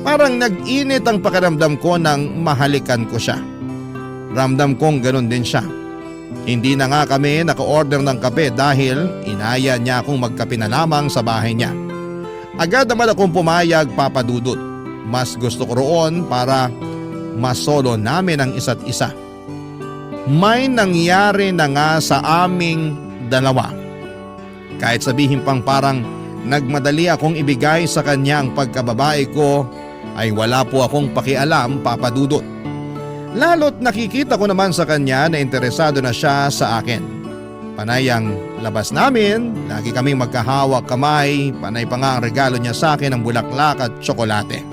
Parang nag-init ang pakiramdam ko nang mahalikan ko siya. Ramdam kong ganun din siya. Hindi na nga kami naka-order ng kape dahil inaya niya akong magkape na lamang sa bahay niya. Agad naman akong pumayag, Papa Dudut. Mas gusto ko roon para masolo namin ang isa't isa. May nangyari na nga sa aming dalawa. Kahit sabihin pang parang nagmadali akong ibigay sa kanya ang pagkababae ko, ay wala po akong pakialam, Papa Dudut. Lalo't nakikita ko naman sa kanya na interesado na siya sa akin. Panay ang labas namin, lagi kaming magkahawak kamay, panay pa nga ang regalo niya sa akin ng bulaklak at tsokolate.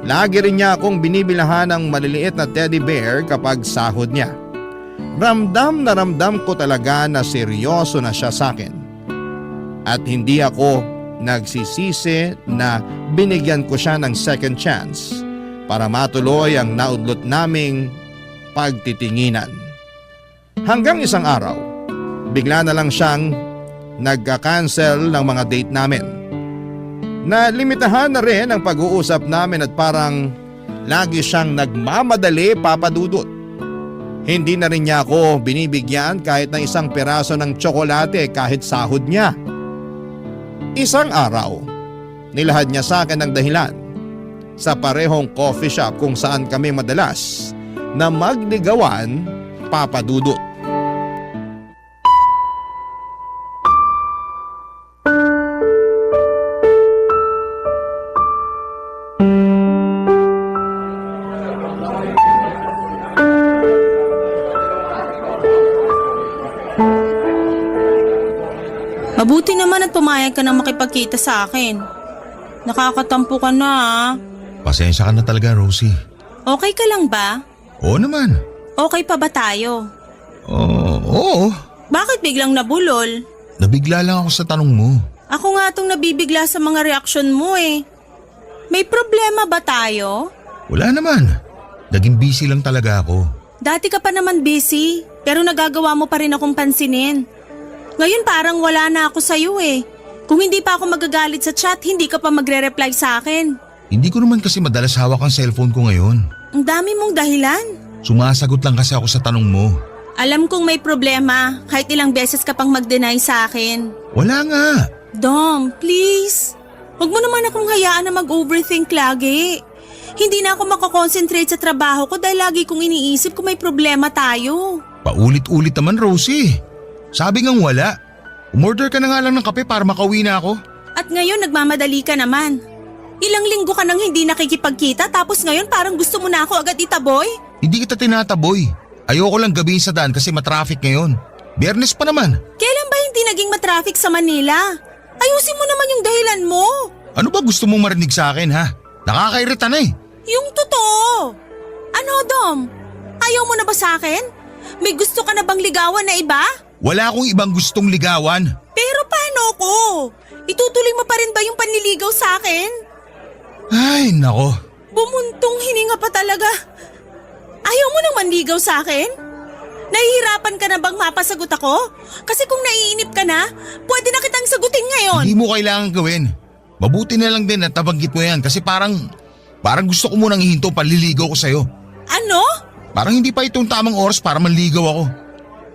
Lagi rin niya akong binibilahan ng maliliit na teddy bear kapag sahod niya. Ramdam na ramdam ko talaga na seryoso na siya sa akin. At hindi ako nagsisisi na binigyan ko siya ng second chance para matuloy ang naudlot naming pagtitinginan. Hanggang isang araw, bigla na lang siyang nagka-cancel ng mga date namin. Nalimitahan na rin ang pag-uusap namin at parang lagi siyang nagmamadali, Papa Dudut. Hindi na rin niya ako binibigyan kahit ng isang peraso ng tsokolate kahit sahod niya. Isang araw, nilahad niya sa akin ang dahilan sa parehong coffee shop kung saan kami madalas na magligawan, Papa Dudut. Mabuti naman at pumayag ka na makipagkita sa akin. Nakakatampo ka na ah. Pasensya ka na talaga, Rosie. Okay ka lang ba? Oo naman. Okay pa ba tayo? Oo. Bakit biglang nabulol? Nabigla lang ako sa tanong mo. Ako nga tong nabibigla sa mga reaksyon mo eh. May problema ba tayo? Wala naman. Naging busy lang talaga ako. Dati ka pa naman busy, pero nagagawa mo pa rin akong pansinin. Ngayon parang wala na ako sa'yo eh. Kung hindi pa ako magagalit sa chat, hindi ka pa magre-reply sa akin. Hindi ko naman kasi madalas hawak ang cellphone ko ngayon. Ang dami mong dahilan. Sumasagot lang kasi ako sa tanong mo. Alam kong may problema, kahit ilang beses ka pang mag-deny sa akin. Wala nga. Dom, please. Huwag mo naman akong hayaan na mag-overthink lagi. Hindi na ako makakonsentrate sa trabaho ko dahil lagi kong iniisip kung may problema tayo. Paulit-ulit naman, Rosie. Sabi ngang wala. Umorder ka na nga lang ng kape para makauwi na ako. At ngayon nagmamadali ka naman. Ilang linggo ka nang hindi nakikipagkita tapos ngayon parang gusto mo na ako agad itaboy? Hindi kita tinataboy. Ayoko lang gabihin sa daan kasi matraffic ngayon. Biyernes pa naman. Kailan ba hindi naging matraffic sa Manila? Ayusin mo naman yung dahilan mo. Ano ba gusto mong marinig sa akin ha? Nakakairita na eh. Yung totoo. Ano Dom? Ayaw mo na ba sa akin? May gusto ka na bang ligawan na iba? Wala akong ibang gustong ligawan. Pero paano ko? Itutuloy mo pa rin ba yung panliligaw sa akin? Ay, nako. Bumuntong hininga pa talaga. Ayaw mo nang manligaw sa akin? Nahihirapan ka na bang mapasagot ako? Kasi kung naiinip ka na, pwede na kitang sagutin ngayon. Hindi mo kailangan gawin. Mabuti na lang din at nabanggit mo yan kasi parang gusto ko munang ihinto panliligaw ko sa'yo. Ano? Parang hindi pa itong tamang oras para manligaw ako.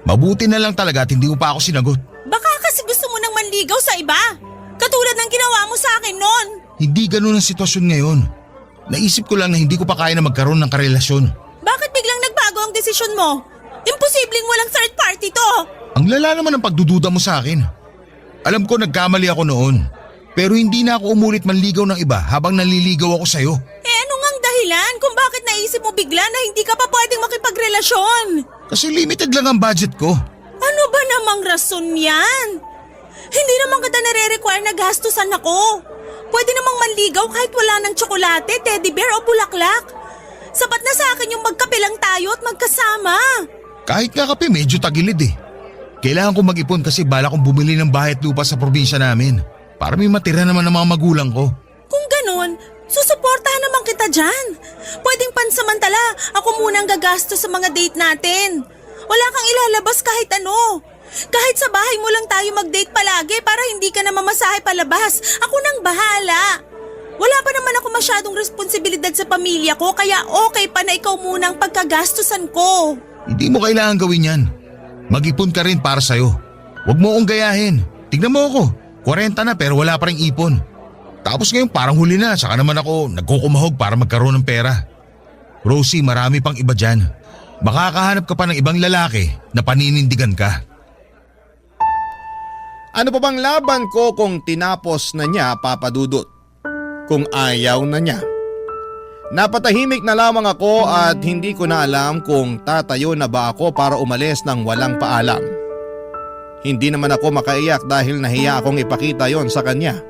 Mabuti na lang talaga at hindi mo pa ako sinagot. Baka kasi gusto mo nang manligaw sa iba. Katulad ng ginawa mo sa akin noon. Hindi ganun ang sitwasyon ngayon. Naisip ko lang na hindi ko pa kaya na magkaroon ng karelasyon. Bakit biglang nagbago ang desisyon mo? Imposibleng walang third party to. Ang lala naman ang pagdududa mo sa akin. Alam ko nagkamali ako noon. Pero hindi na ako umulit manligaw ng iba habang naliligaw ako sa'yo. Ano ngang dahilan kung bakit naisip mo bigla na hindi ka pa pwedeng makipagrelasyon? Kasi limited lang ang budget ko. Ano ba namang rason yan? Hindi naman kita nare-require na gastusan ako. Pwede namang manligaw kahit wala ng tsokolate, teddy bear o bulaklak. Sapat na sa akin yung magkape lang tayo at magkasama. Kahit nga kape medyo tagilid eh. Kailangan kong mag-ipon kasi bala kong bumili ng bahay at lupa sa probinsya namin. Para may matira naman ng mga magulang ko. Kung ganun, susuportahan naman kita dyan. Pwedeng pansamantala, ako muna ang gagastos sa mga date natin. Wala kang ilalabas kahit ano. Kahit sa bahay mo lang tayo mag-date palagi para hindi ka na mamasahe palabas. Ako nang bahala. Wala pa naman ako masyadong responsibilidad sa pamilya ko kaya okay pa na ikaw muna ang pagkagastusan ko. Hindi mo kailangan gawin yan. Mag-ipon ka rin para sa'yo. Huwag mo akong gayahin. Tignan mo ako. 40 na pero wala pa rin ipon. Tapos ngayon parang huli na, saka naman ako nagkukumahog para magkaroon ng pera. Rosie, marami pang iba dyan. Makakahanap ka pa ng ibang lalaki na paninindigan ka. Ano pa bang laban ko kung tinapos na niya, Papa Dudut? Kung ayaw na niya? Napatahimik na lamang ako at hindi ko na alam kung tatayo na ba ako para umalis ng walang paalam. Hindi naman ako makaiyak dahil nahiya akong ipakita yon sa kanya.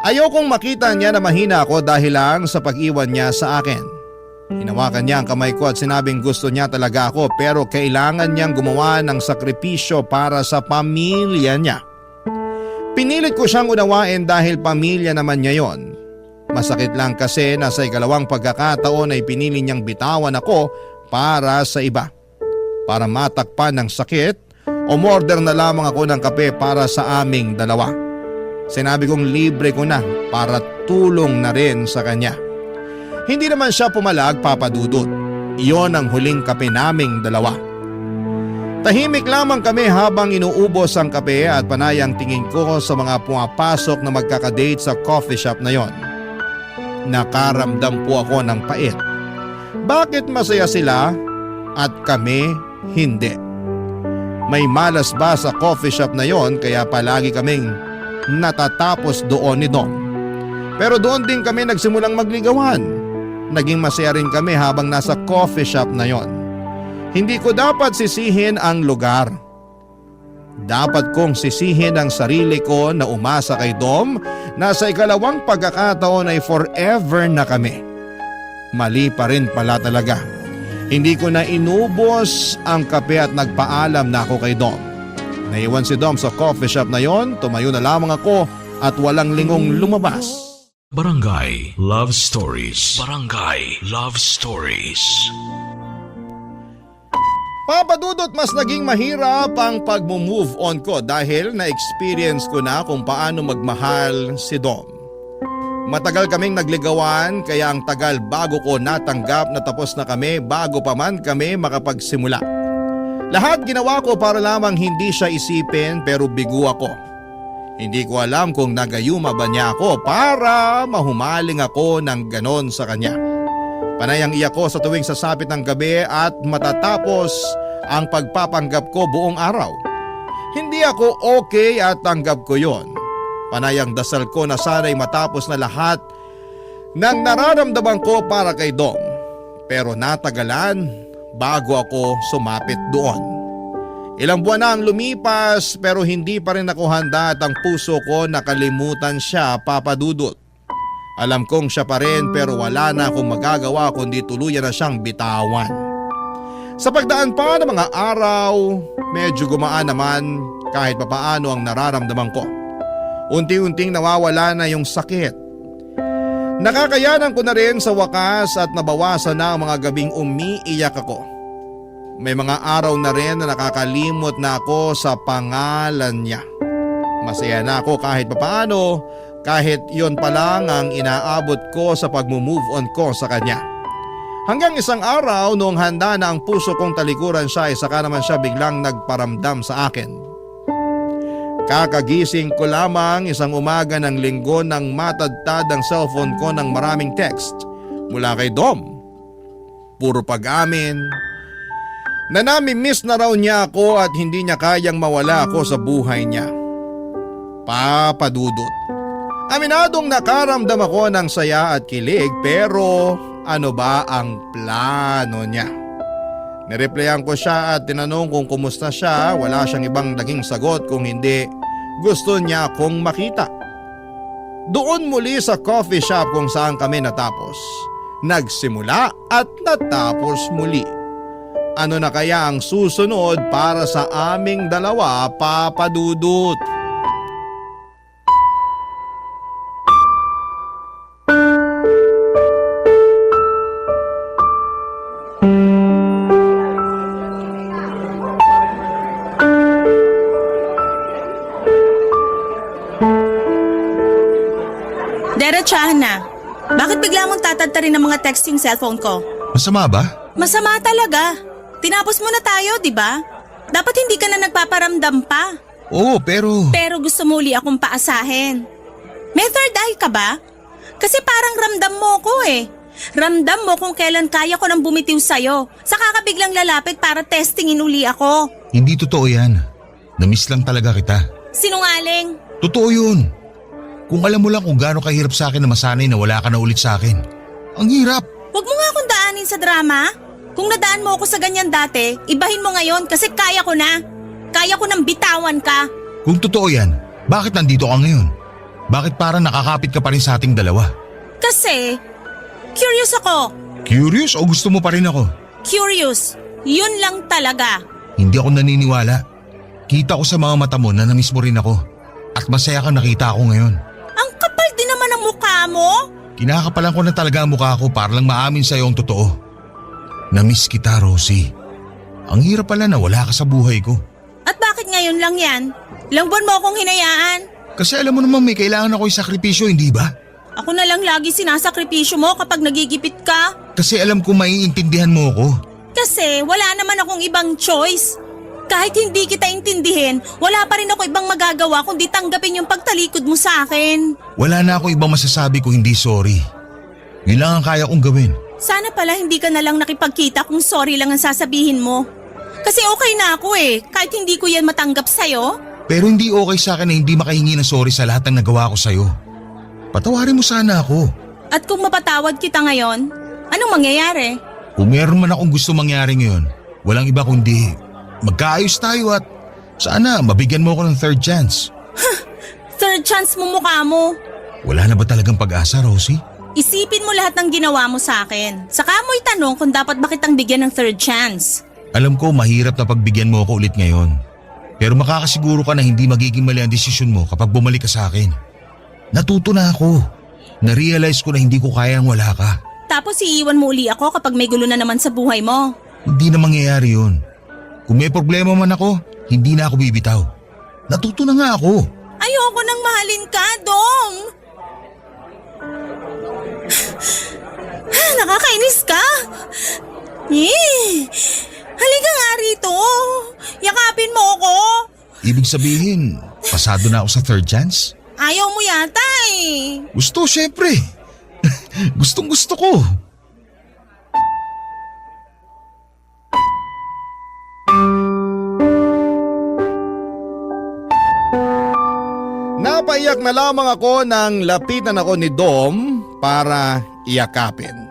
Ayokong makita niya na mahina ako dahil lang sa pag-iwan niya sa akin. Hinawakan niya ang kamay ko at sinabing gusto niya talaga ako pero kailangan niyang gumawa ng sakripisyo para sa pamilya niya. Pinilit ko siyang unawain dahil pamilya naman niya yon. Masakit lang kasi na sa ikalawang pagkakataon ay pinili niyang bitawan ako para sa iba. Para matakpan ng sakit, umorder na lamang ako ng kape para sa aming dalawa. Sinabi kong libre ko na para tulong na rin sa kanya. Hindi naman siya pumalag, Papa Dudut. Iyon ang huling kape naming dalawa. Tahimik lamang kami habang inuubos ang kape at panay ang tingin ko sa mga pumapasok na magkakadate sa coffee shop na yon. Nakaramdam po ako ng pait. Bakit masaya sila at kami hindi? May malas ba sa coffee shop na yon kaya palagi kaming natatapos doon ni Dom. Pero doon din kami nagsimulang magligawan. Naging masaya rin kami habang nasa coffee shop na yon. Hindi ko dapat sisihin ang lugar. Dapat kong sisihin ang sarili ko na umasa kay Dom na sa ikalawang pagkakataon ay forever na kami. Mali pa rin pala talaga. Hindi ko na inubos ang kape at nagpaalam na ako kay Dom. Naiwan si Dom sa coffee shop na yon, tumayo na lamang ako at walang lingong lumabas. Barangay Love Stories. Barangay Love Stories. Papa Dudut, mas naging mahirap ang pag-move on ko dahil na-experience ko na kung paano magmahal si Dom. Matagal kaming nagligawan kaya ang tagal bago ko natanggap na tapos na kami bago pa man kami makapagsimula. Lahat ginawa ko para lamang hindi siya isipin pero bigo ako. Hindi ko alam kung nagayuma ba niya ako para mahumaling ako ng ganon sa kanya. Panay ang iyak ko sa tuwing sasapit ng gabi at matatapos ang pagpapanggap ko buong araw. Hindi ako okay at tanggap ko yon. Panay ang dasal ko na sana'y matapos na lahat ng nararamdaman ko para kay Dom. Pero natagalan bago ako sumapit doon. Ilang buwan na ang lumipas pero hindi pa rin ako handa at ang puso ko nakalimutan siya, Papa Dudut. Alam kong siya pa rin pero wala na akong magagawa kundi tuluyan na siyang bitawan. Sa pagdaan pa ng mga araw, medyo gumaan naman kahit papaano ang nararamdaman ko. Unti-unting nawawala na yung sakit. Nakakayanan ko na rin sa wakas at nabawasan na ang mga gabing umiiyak ako. May mga araw na rin na nakakalimot na ako sa pangalan niya. Masaya na ako kahit papaano, kahit yon pa lang ang inaabot ko sa pag-move on ko sa kanya. Hanggang isang araw noong handa na ang puso kong talikuran siya ay saka naman siya biglang nagparamdam sa akin. Kakagising ko lamang isang umaga ng linggo nang matadtad ang cellphone ko ng maraming text mula kay Dom. Puro pag-amin na nami-miss na raw niya ako at hindi niya kayang mawala ako sa buhay niya. Papadudot. Aminadong nakaramdam ako ng saya at kilig pero ano ba ang plano niya? Nireplyan ko siya at tinanong kung kumusta siya. Wala siyang ibang naging sagot kung hindi gusto niya akong makita. Doon muli sa coffee shop kung saan kami natapos. Nagsimula at natapos muli. Ano na kaya ang susunod para sa aming dalawa, Papa Dudut? Diretsahan na. Bakit bigla mong tatadtarin ng mga text yung cellphone ko? Masama ba? Masama talaga. Tinapos mo na tayo, di ba? Dapat hindi ka na nagpaparamdam pa. Oo, pero… Pero gusto mo uli akong paasahin. May third eye ka ba? Kasi parang ramdam mo ko eh. Ramdam mo kung kailan kaya ko nang bumitiw sa'yo. Saka ka biglang lalapit para testingin uli ako. Hindi totoo yan. Namiss lang talaga kita. Sinungaling. Totoo yun. Kung alam mo lang kung gaano kahirap sa akin na masanay na wala ka na ulit sa akin. Ang hirap. Huwag mo nga akong daanin sa drama. Kung nadaan mo ako sa ganyan dati, ibahin mo ngayon kasi kaya ko na. Kaya ko nang bitawan ka. Kung totoo yan, bakit nandito ka ngayon? Bakit parang nakakapit ka pa rin sa ating dalawa? Kasi, curious ako. Curious o gusto mo pa rin ako? Curious. Yun lang talaga. Hindi ako naniniwala. Kita ko sa mga mata mo na namiss mo rin ako. At masaya kang nakita ako ngayon. Ang kapal din naman ang mukha mo. Kinakapalan ko na talaga ang mukha ko para lang maamin sa'yo ang totoo. Namiss kita, Rosie. Ang hirap pala na wala ka sa buhay ko. At bakit ngayon lang yan? Ilang buwan mo akong hinayaan? Kasi alam mo naman may kailangan ako isakripisyo, hindi ba? Ako na lang lagi sinasakripisyo mo kapag nagigipit ka. Kasi alam ko maiintindihan mo ako. Kasi wala naman akong ibang choice. Kahit hindi kita intindihin, wala pa rin ako ibang magagawa kundi tanggapin yung pagtalikod mo sa akin. Wala na ako ibang masasabi kung hindi sorry. Yun lang ang kaya kong gawin. Sana pala hindi ka na lang nakipagkita kung sorry lang ang sasabihin mo. Kasi okay na ako eh, kahit hindi ko yan matanggap sa'yo. Pero hindi okay sa akin na hindi makahingi ng sorry sa lahat ng nagawa ko sa'yo. Patawarin mo sana ako. At kung mapatawad kita ngayon, anong mangyayari? Kung meron man akong gusto mangyari ngayon, walang iba kundi magkaayos tayo at sana mabigyan mo ako ng third chance. Third chance mo mukha mo. Wala na ba talagang pag-asa, Rosie? Isipin mo lahat ng ginawa mo sa akin. Saka mo itanong kung dapat ba kitang bigyan ng third chance. Alam ko mahirap na pagbigyan mo ako ulit ngayon. Pero makakasiguro ka na hindi magiging mali ang desisyon mo kapag bumalik ka sa akin. Natuto na ako. Na-realize ko na hindi ko kayang wala ka. Tapos iiwan mo uli ako kapag may gulo na naman sa buhay mo. Hindi na mangyayari yun. Kung may problema man ako, hindi na ako bibitaw. Natuto na nga ako. Ayoko nang mahalin ka, Dong. Nakakainis ka. Halika nga rito. Yakapin mo ako. Ibig sabihin, pasado na ako sa third chance? Ayaw mo yata eh. Gusto, syempre. Gustong gusto ko. Napaiyak na lamang ako nang lapitan ako ni Dom para iyakapin.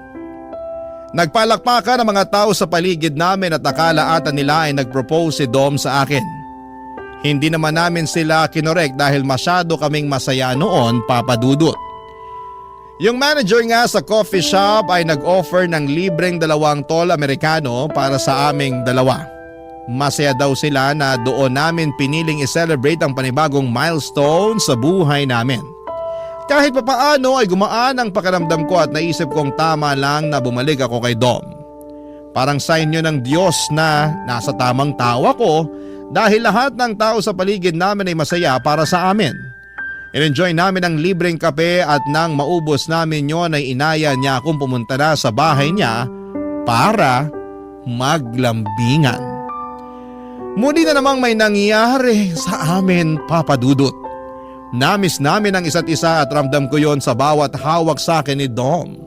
Nagpalakpakan ang mga tao sa paligid namin at akala ata nila ay nag-propose si Dom sa akin. Hindi naman namin sila kinorek dahil masyado kaming masaya noon, Papa Dudut. Yung manager nga sa coffee shop ay nag-offer ng libreng $2 Amerikano para sa aming dalawa. Masaya daw sila na doon namin piniling i-celebrate ang panibagong milestone sa buhay namin. Kahit papaano ay gumaan ang pakiramdam ko at naisip kong tama lang na bumalik ako kay Dom. Parang sign yun ng Diyos na nasa tamang tao ako dahil lahat ng tao sa paligid namin ay masaya para sa amin. In-enjoy namin ang libreng kape at nang maubos namin yon ay inaya niya akong pumunta na sa bahay niya para maglambingan. Muli na namang may nangyari sa amin, Papa Dudut. Namiss namin ang isa't isa at ramdam ko yon sa bawat hawak sa akin ni Dom.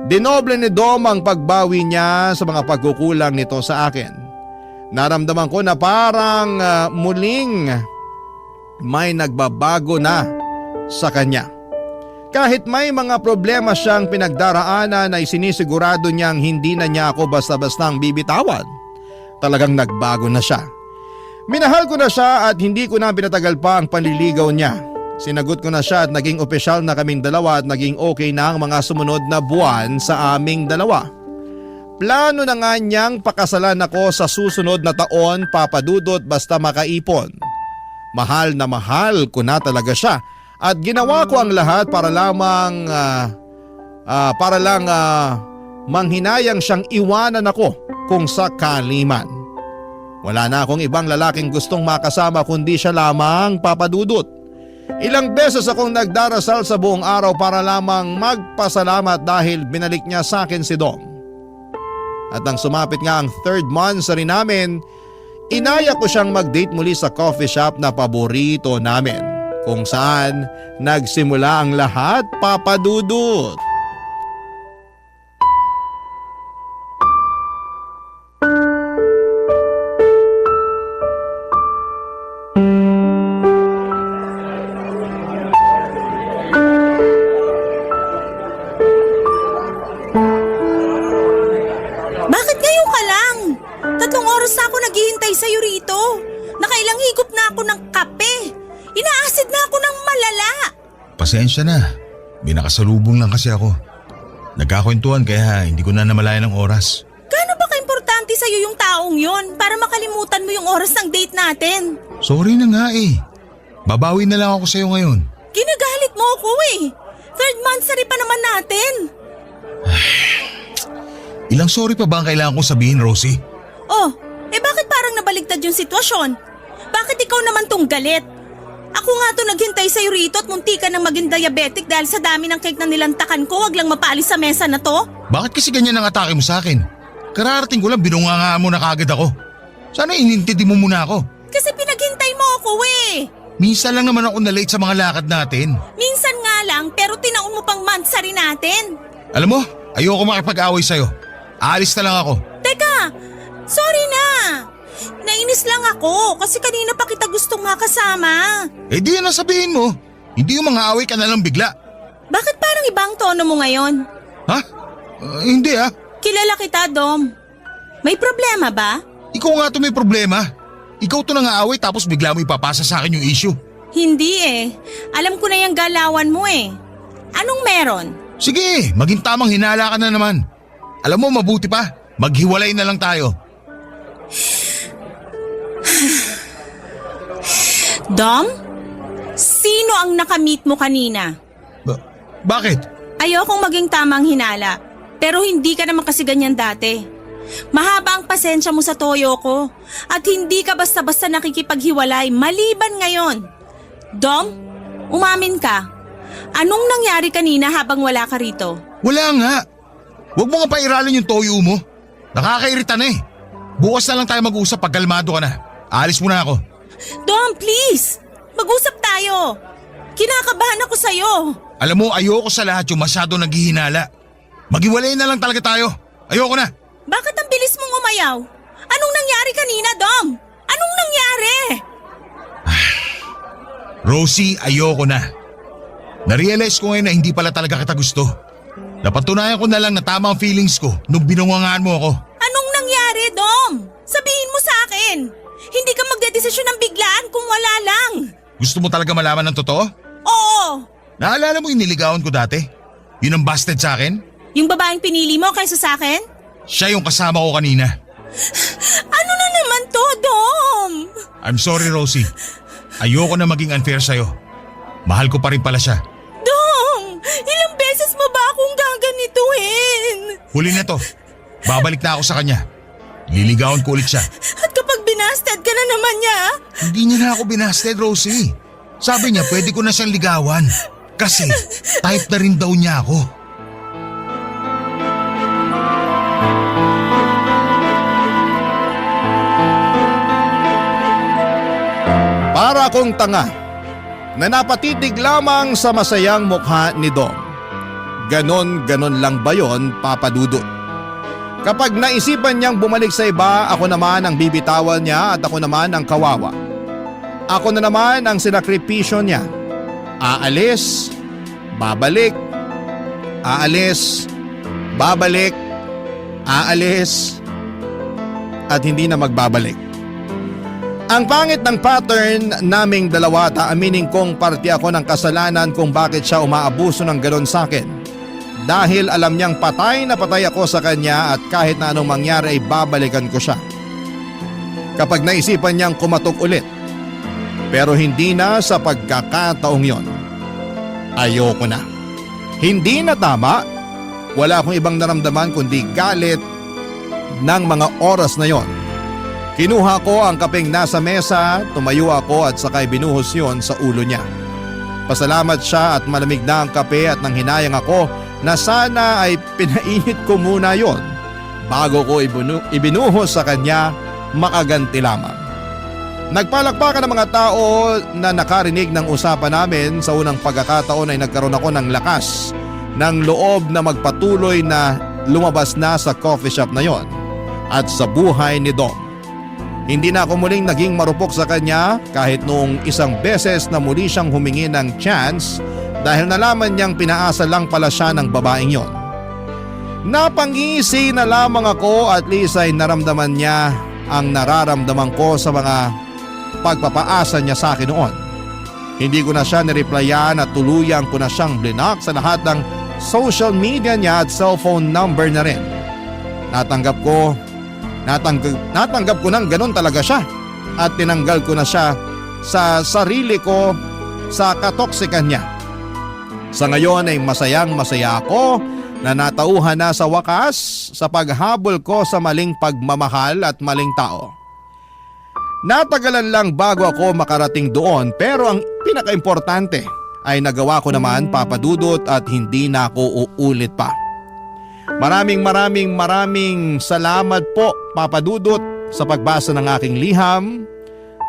Dinoble ni Dom ang pagbawi niya sa mga pagkukulang nito sa akin. Naramdaman ko na parang muling may nagbabago na sa kanya. Kahit may mga problema siyang pinagdaraanan ay sinisigurado niyang hindi na niya ako basta-bastang bibitawan. Talagang nagbago na siya. Minahal ko na siya at hindi ko na pinatagal pa ang panliligaw niya. Sinagot ko na siya at naging opisyal na kaming dalawa at naging okay na ang mga sumunod na buwan sa aming dalawa. Plano na nga niyang pakasalan ako sa susunod na taon, Papa Dudut, basta makaipon. Mahal na mahal ko na talaga siya at ginawa ko ang lahat para lamang manghinayang siyang iwanan ako kung sakali man. Wala na akong ibang lalaking gustong makasama kundi siya lamang, Papa Dudut. Ilang beses akong nagdarasal sa buong araw para lamang magpasalamat dahil binalik niya sa akin si Dom. At nang sumapit nga ang 3rd monthsary namin, inaya ko siyang mag-date muli sa coffee shop na paborito namin, kung saan nagsimula ang lahat, Papa Dudut. Bakit ngayon ka lang? 3 oras na ako naghihintay sa'yo rito. Nakailang higop na ako ng kape. Inaasid na ako ng malala. Pasensya na. May nakasalubong lang kasi ako. Nagkakwentuhan kaya hindi ko na namalayan ng oras. Gaano ba ka-importante sa'yo yung taong yon para makalimutan mo yung oras ng date natin? Sorry na nga eh. Babawi na lang ako sa'yo ngayon. Ginagalit mo ako eh. 3rd monthsary pa naman natin. Ilang sorry pa ba ang kailangan kong sabihin, Rosie? Oh, bakit parang nabaligtad yung sitwasyon? Bakit ikaw naman tong galit? Ako nga to naghintay sa'yo rito at munti ka nang maging diabetic dahil sa dami ng cake na nilantakan ko, wag lang mapaalis sa mesa na to. Bakit kasi ganyan ang atake mo sa akin? Kararating ko lang binungangaan mo na kagad ako. Sana inintindi mo muna ako. Kasi pinaghintay mo ako eh. Minsan lang naman ako na-late sa mga lakad natin. Minsan nga lang pero tinaon mo pang monthsary natin. Alam mo, ayoko makipag-away sa'yo. Aalis na lang ako. Teka, sorry na. Nainis lang ako kasi kanina pa kita gustong makasama. Eh di yan ang sabihin mo. Hindi yung mga away ka na lang bigla. Bakit parang ibang tono mo ngayon? Ha? Hindi ah. Kilala kita, Dom. May problema ba? Ikaw nga to may problema. Ikaw to nang-aaway tapos bigla mo ipapasa sa akin yung issue. Hindi eh. Alam ko na yung galawan mo eh. Anong meron? Sige, maging tamang hinala ka na naman. Alam mo, mabuti pa. Maghiwalay na lang tayo. Dom? Sino ang nakamit mo kanina? Bakit? Ayokong maging tamang hinala. Pero hindi ka naman kasi ganyan dati. Mahaba ang pasensya mo sa toyo ko. At hindi ka basta-basta nakikipaghiwalay maliban ngayon. Dom, umamin ka. Anong nangyari kanina habang wala ka rito? Wala nga. Huwag mo nga pairalin yung toyo mo. Nakakairita na eh. Bukas na lang tayo mag-usap pag kalmado ka na. Alis muna ako. Dom, please! Mag-usap tayo! Kinakabahan ako sa'yo! Alam mo, ayoko sa lahat yung masyado naghihinala. Maghiwalay na lang talaga tayo. Ayoko na. Bakit ang bilis mong umayaw? Anong nangyari kanina, Dom? Anong nangyari? Rosie, ayoko na. Narealize ko ngayon na hindi pala talaga kita gusto. Napatunayan ko na lang na tama ang feelings ko nung binungangaan mo ako. Anong nangyari, Dom? Sabihin mo sa akin. Hindi ka magdedesisyon ng biglaan kung wala lang. Gusto mo talaga malaman ng totoo? Oo. Naalala mo yung niligawan ko dati? Yun ang busted sa akin? Yung babaeng pinili mo kaysa sa akin? Siya yung kasama ko kanina. Ano na naman to, Dom? I'm sorry, Rosie. Ayoko na maging unfair sa'yo. Mahal ko pa rin pala siya. Dom, ilang beses mo ba akong gaganituhin? Huli na to. Babalik na ako sa kanya. Liligawan ko ulit siya. At kapag binasted ka na naman niya? Hindi niya na ako binasted, Rosie. Sabi niya pwede ko na siyang ligawan. Kasi type na rin daw niya ako. Para akong tanga na napatitig lamang sa masayang mukha ni Dom. Ganon lang ba yon, Papa Dudut? Kapag naisipan niyang bumalik sa iba, ako naman ang bibitawan niya at ako naman ang kawawa. Ako na naman ang sinakripisyo niya. Aalis, babalik, aalis, babalik, aalis, at hindi na magbabalik. Ang pangit ng pattern naming dalawa, aminin kong parte ako ng kasalanan kung bakit siya umaabuso ng ganon sa akin. Dahil alam niyang patay na patay ako sa kanya at kahit na anong mangyari ay babalikan ko siya. Kapag naisipan niyang kumatok ulit. Pero hindi na sa pagkakataong yon. Ayoko na. Hindi na tama. Wala akong ibang naramdaman kundi galit ng mga oras na yon. Kinuha ko ang kapeng nasa mesa, tumayo ako at sakay binuhos yon sa ulo niya. Pasalamat siya at malamig na ang kape at nang hinayang ako na sana ay pinainit ko muna yon bago ko ibinuhos sa kanya, makaganti lamang. Nagpalakpakan ng mga tao na nakarinig ng usapan namin. Sa unang pagkakataon ay nagkaroon ako ng lakas ng loob na magpatuloy na lumabas na sa coffee shop na yon at sa buhay ni Dom. Hindi na ako muling naging marupok sa kanya kahit noong isang beses na muli siyang humingi ng chance dahil nalaman niyang pinaasa lang pala siya ng babaeng yon. Napangisi na lamang ako at least ay naramdaman niya ang nararamdaman ko sa mga pagpapaasa niya sa akin noon. Hindi ko na siya nireplyan at tuluyan ko na siyang blinak sa lahat ng social media niya at cellphone number na rin. Natanggap ko nang ganun talaga siya at tinanggal ko na siya sa sarili ko sa katoksikan niya. Sa ngayon ay masayang-masaya ako na natauhan na sa wakas sa paghabol ko sa maling pagmamahal at maling tao. Natagalan lang bago ako makarating doon pero ang pinakaimportante ay nagawa ko naman, Papa Dudut, at hindi na ako uulit pa. Maraming salamat po, Papa Dudut, sa pagbasa ng aking liham.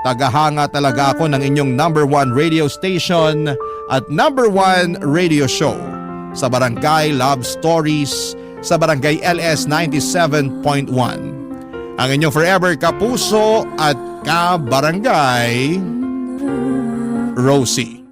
Tagahanga talaga ako ng inyong #1 radio station at #1 radio show sa Barangay Love Stories sa Barangay LS 97.1. Ang inyong forever kapuso at kabarangay, Rosie.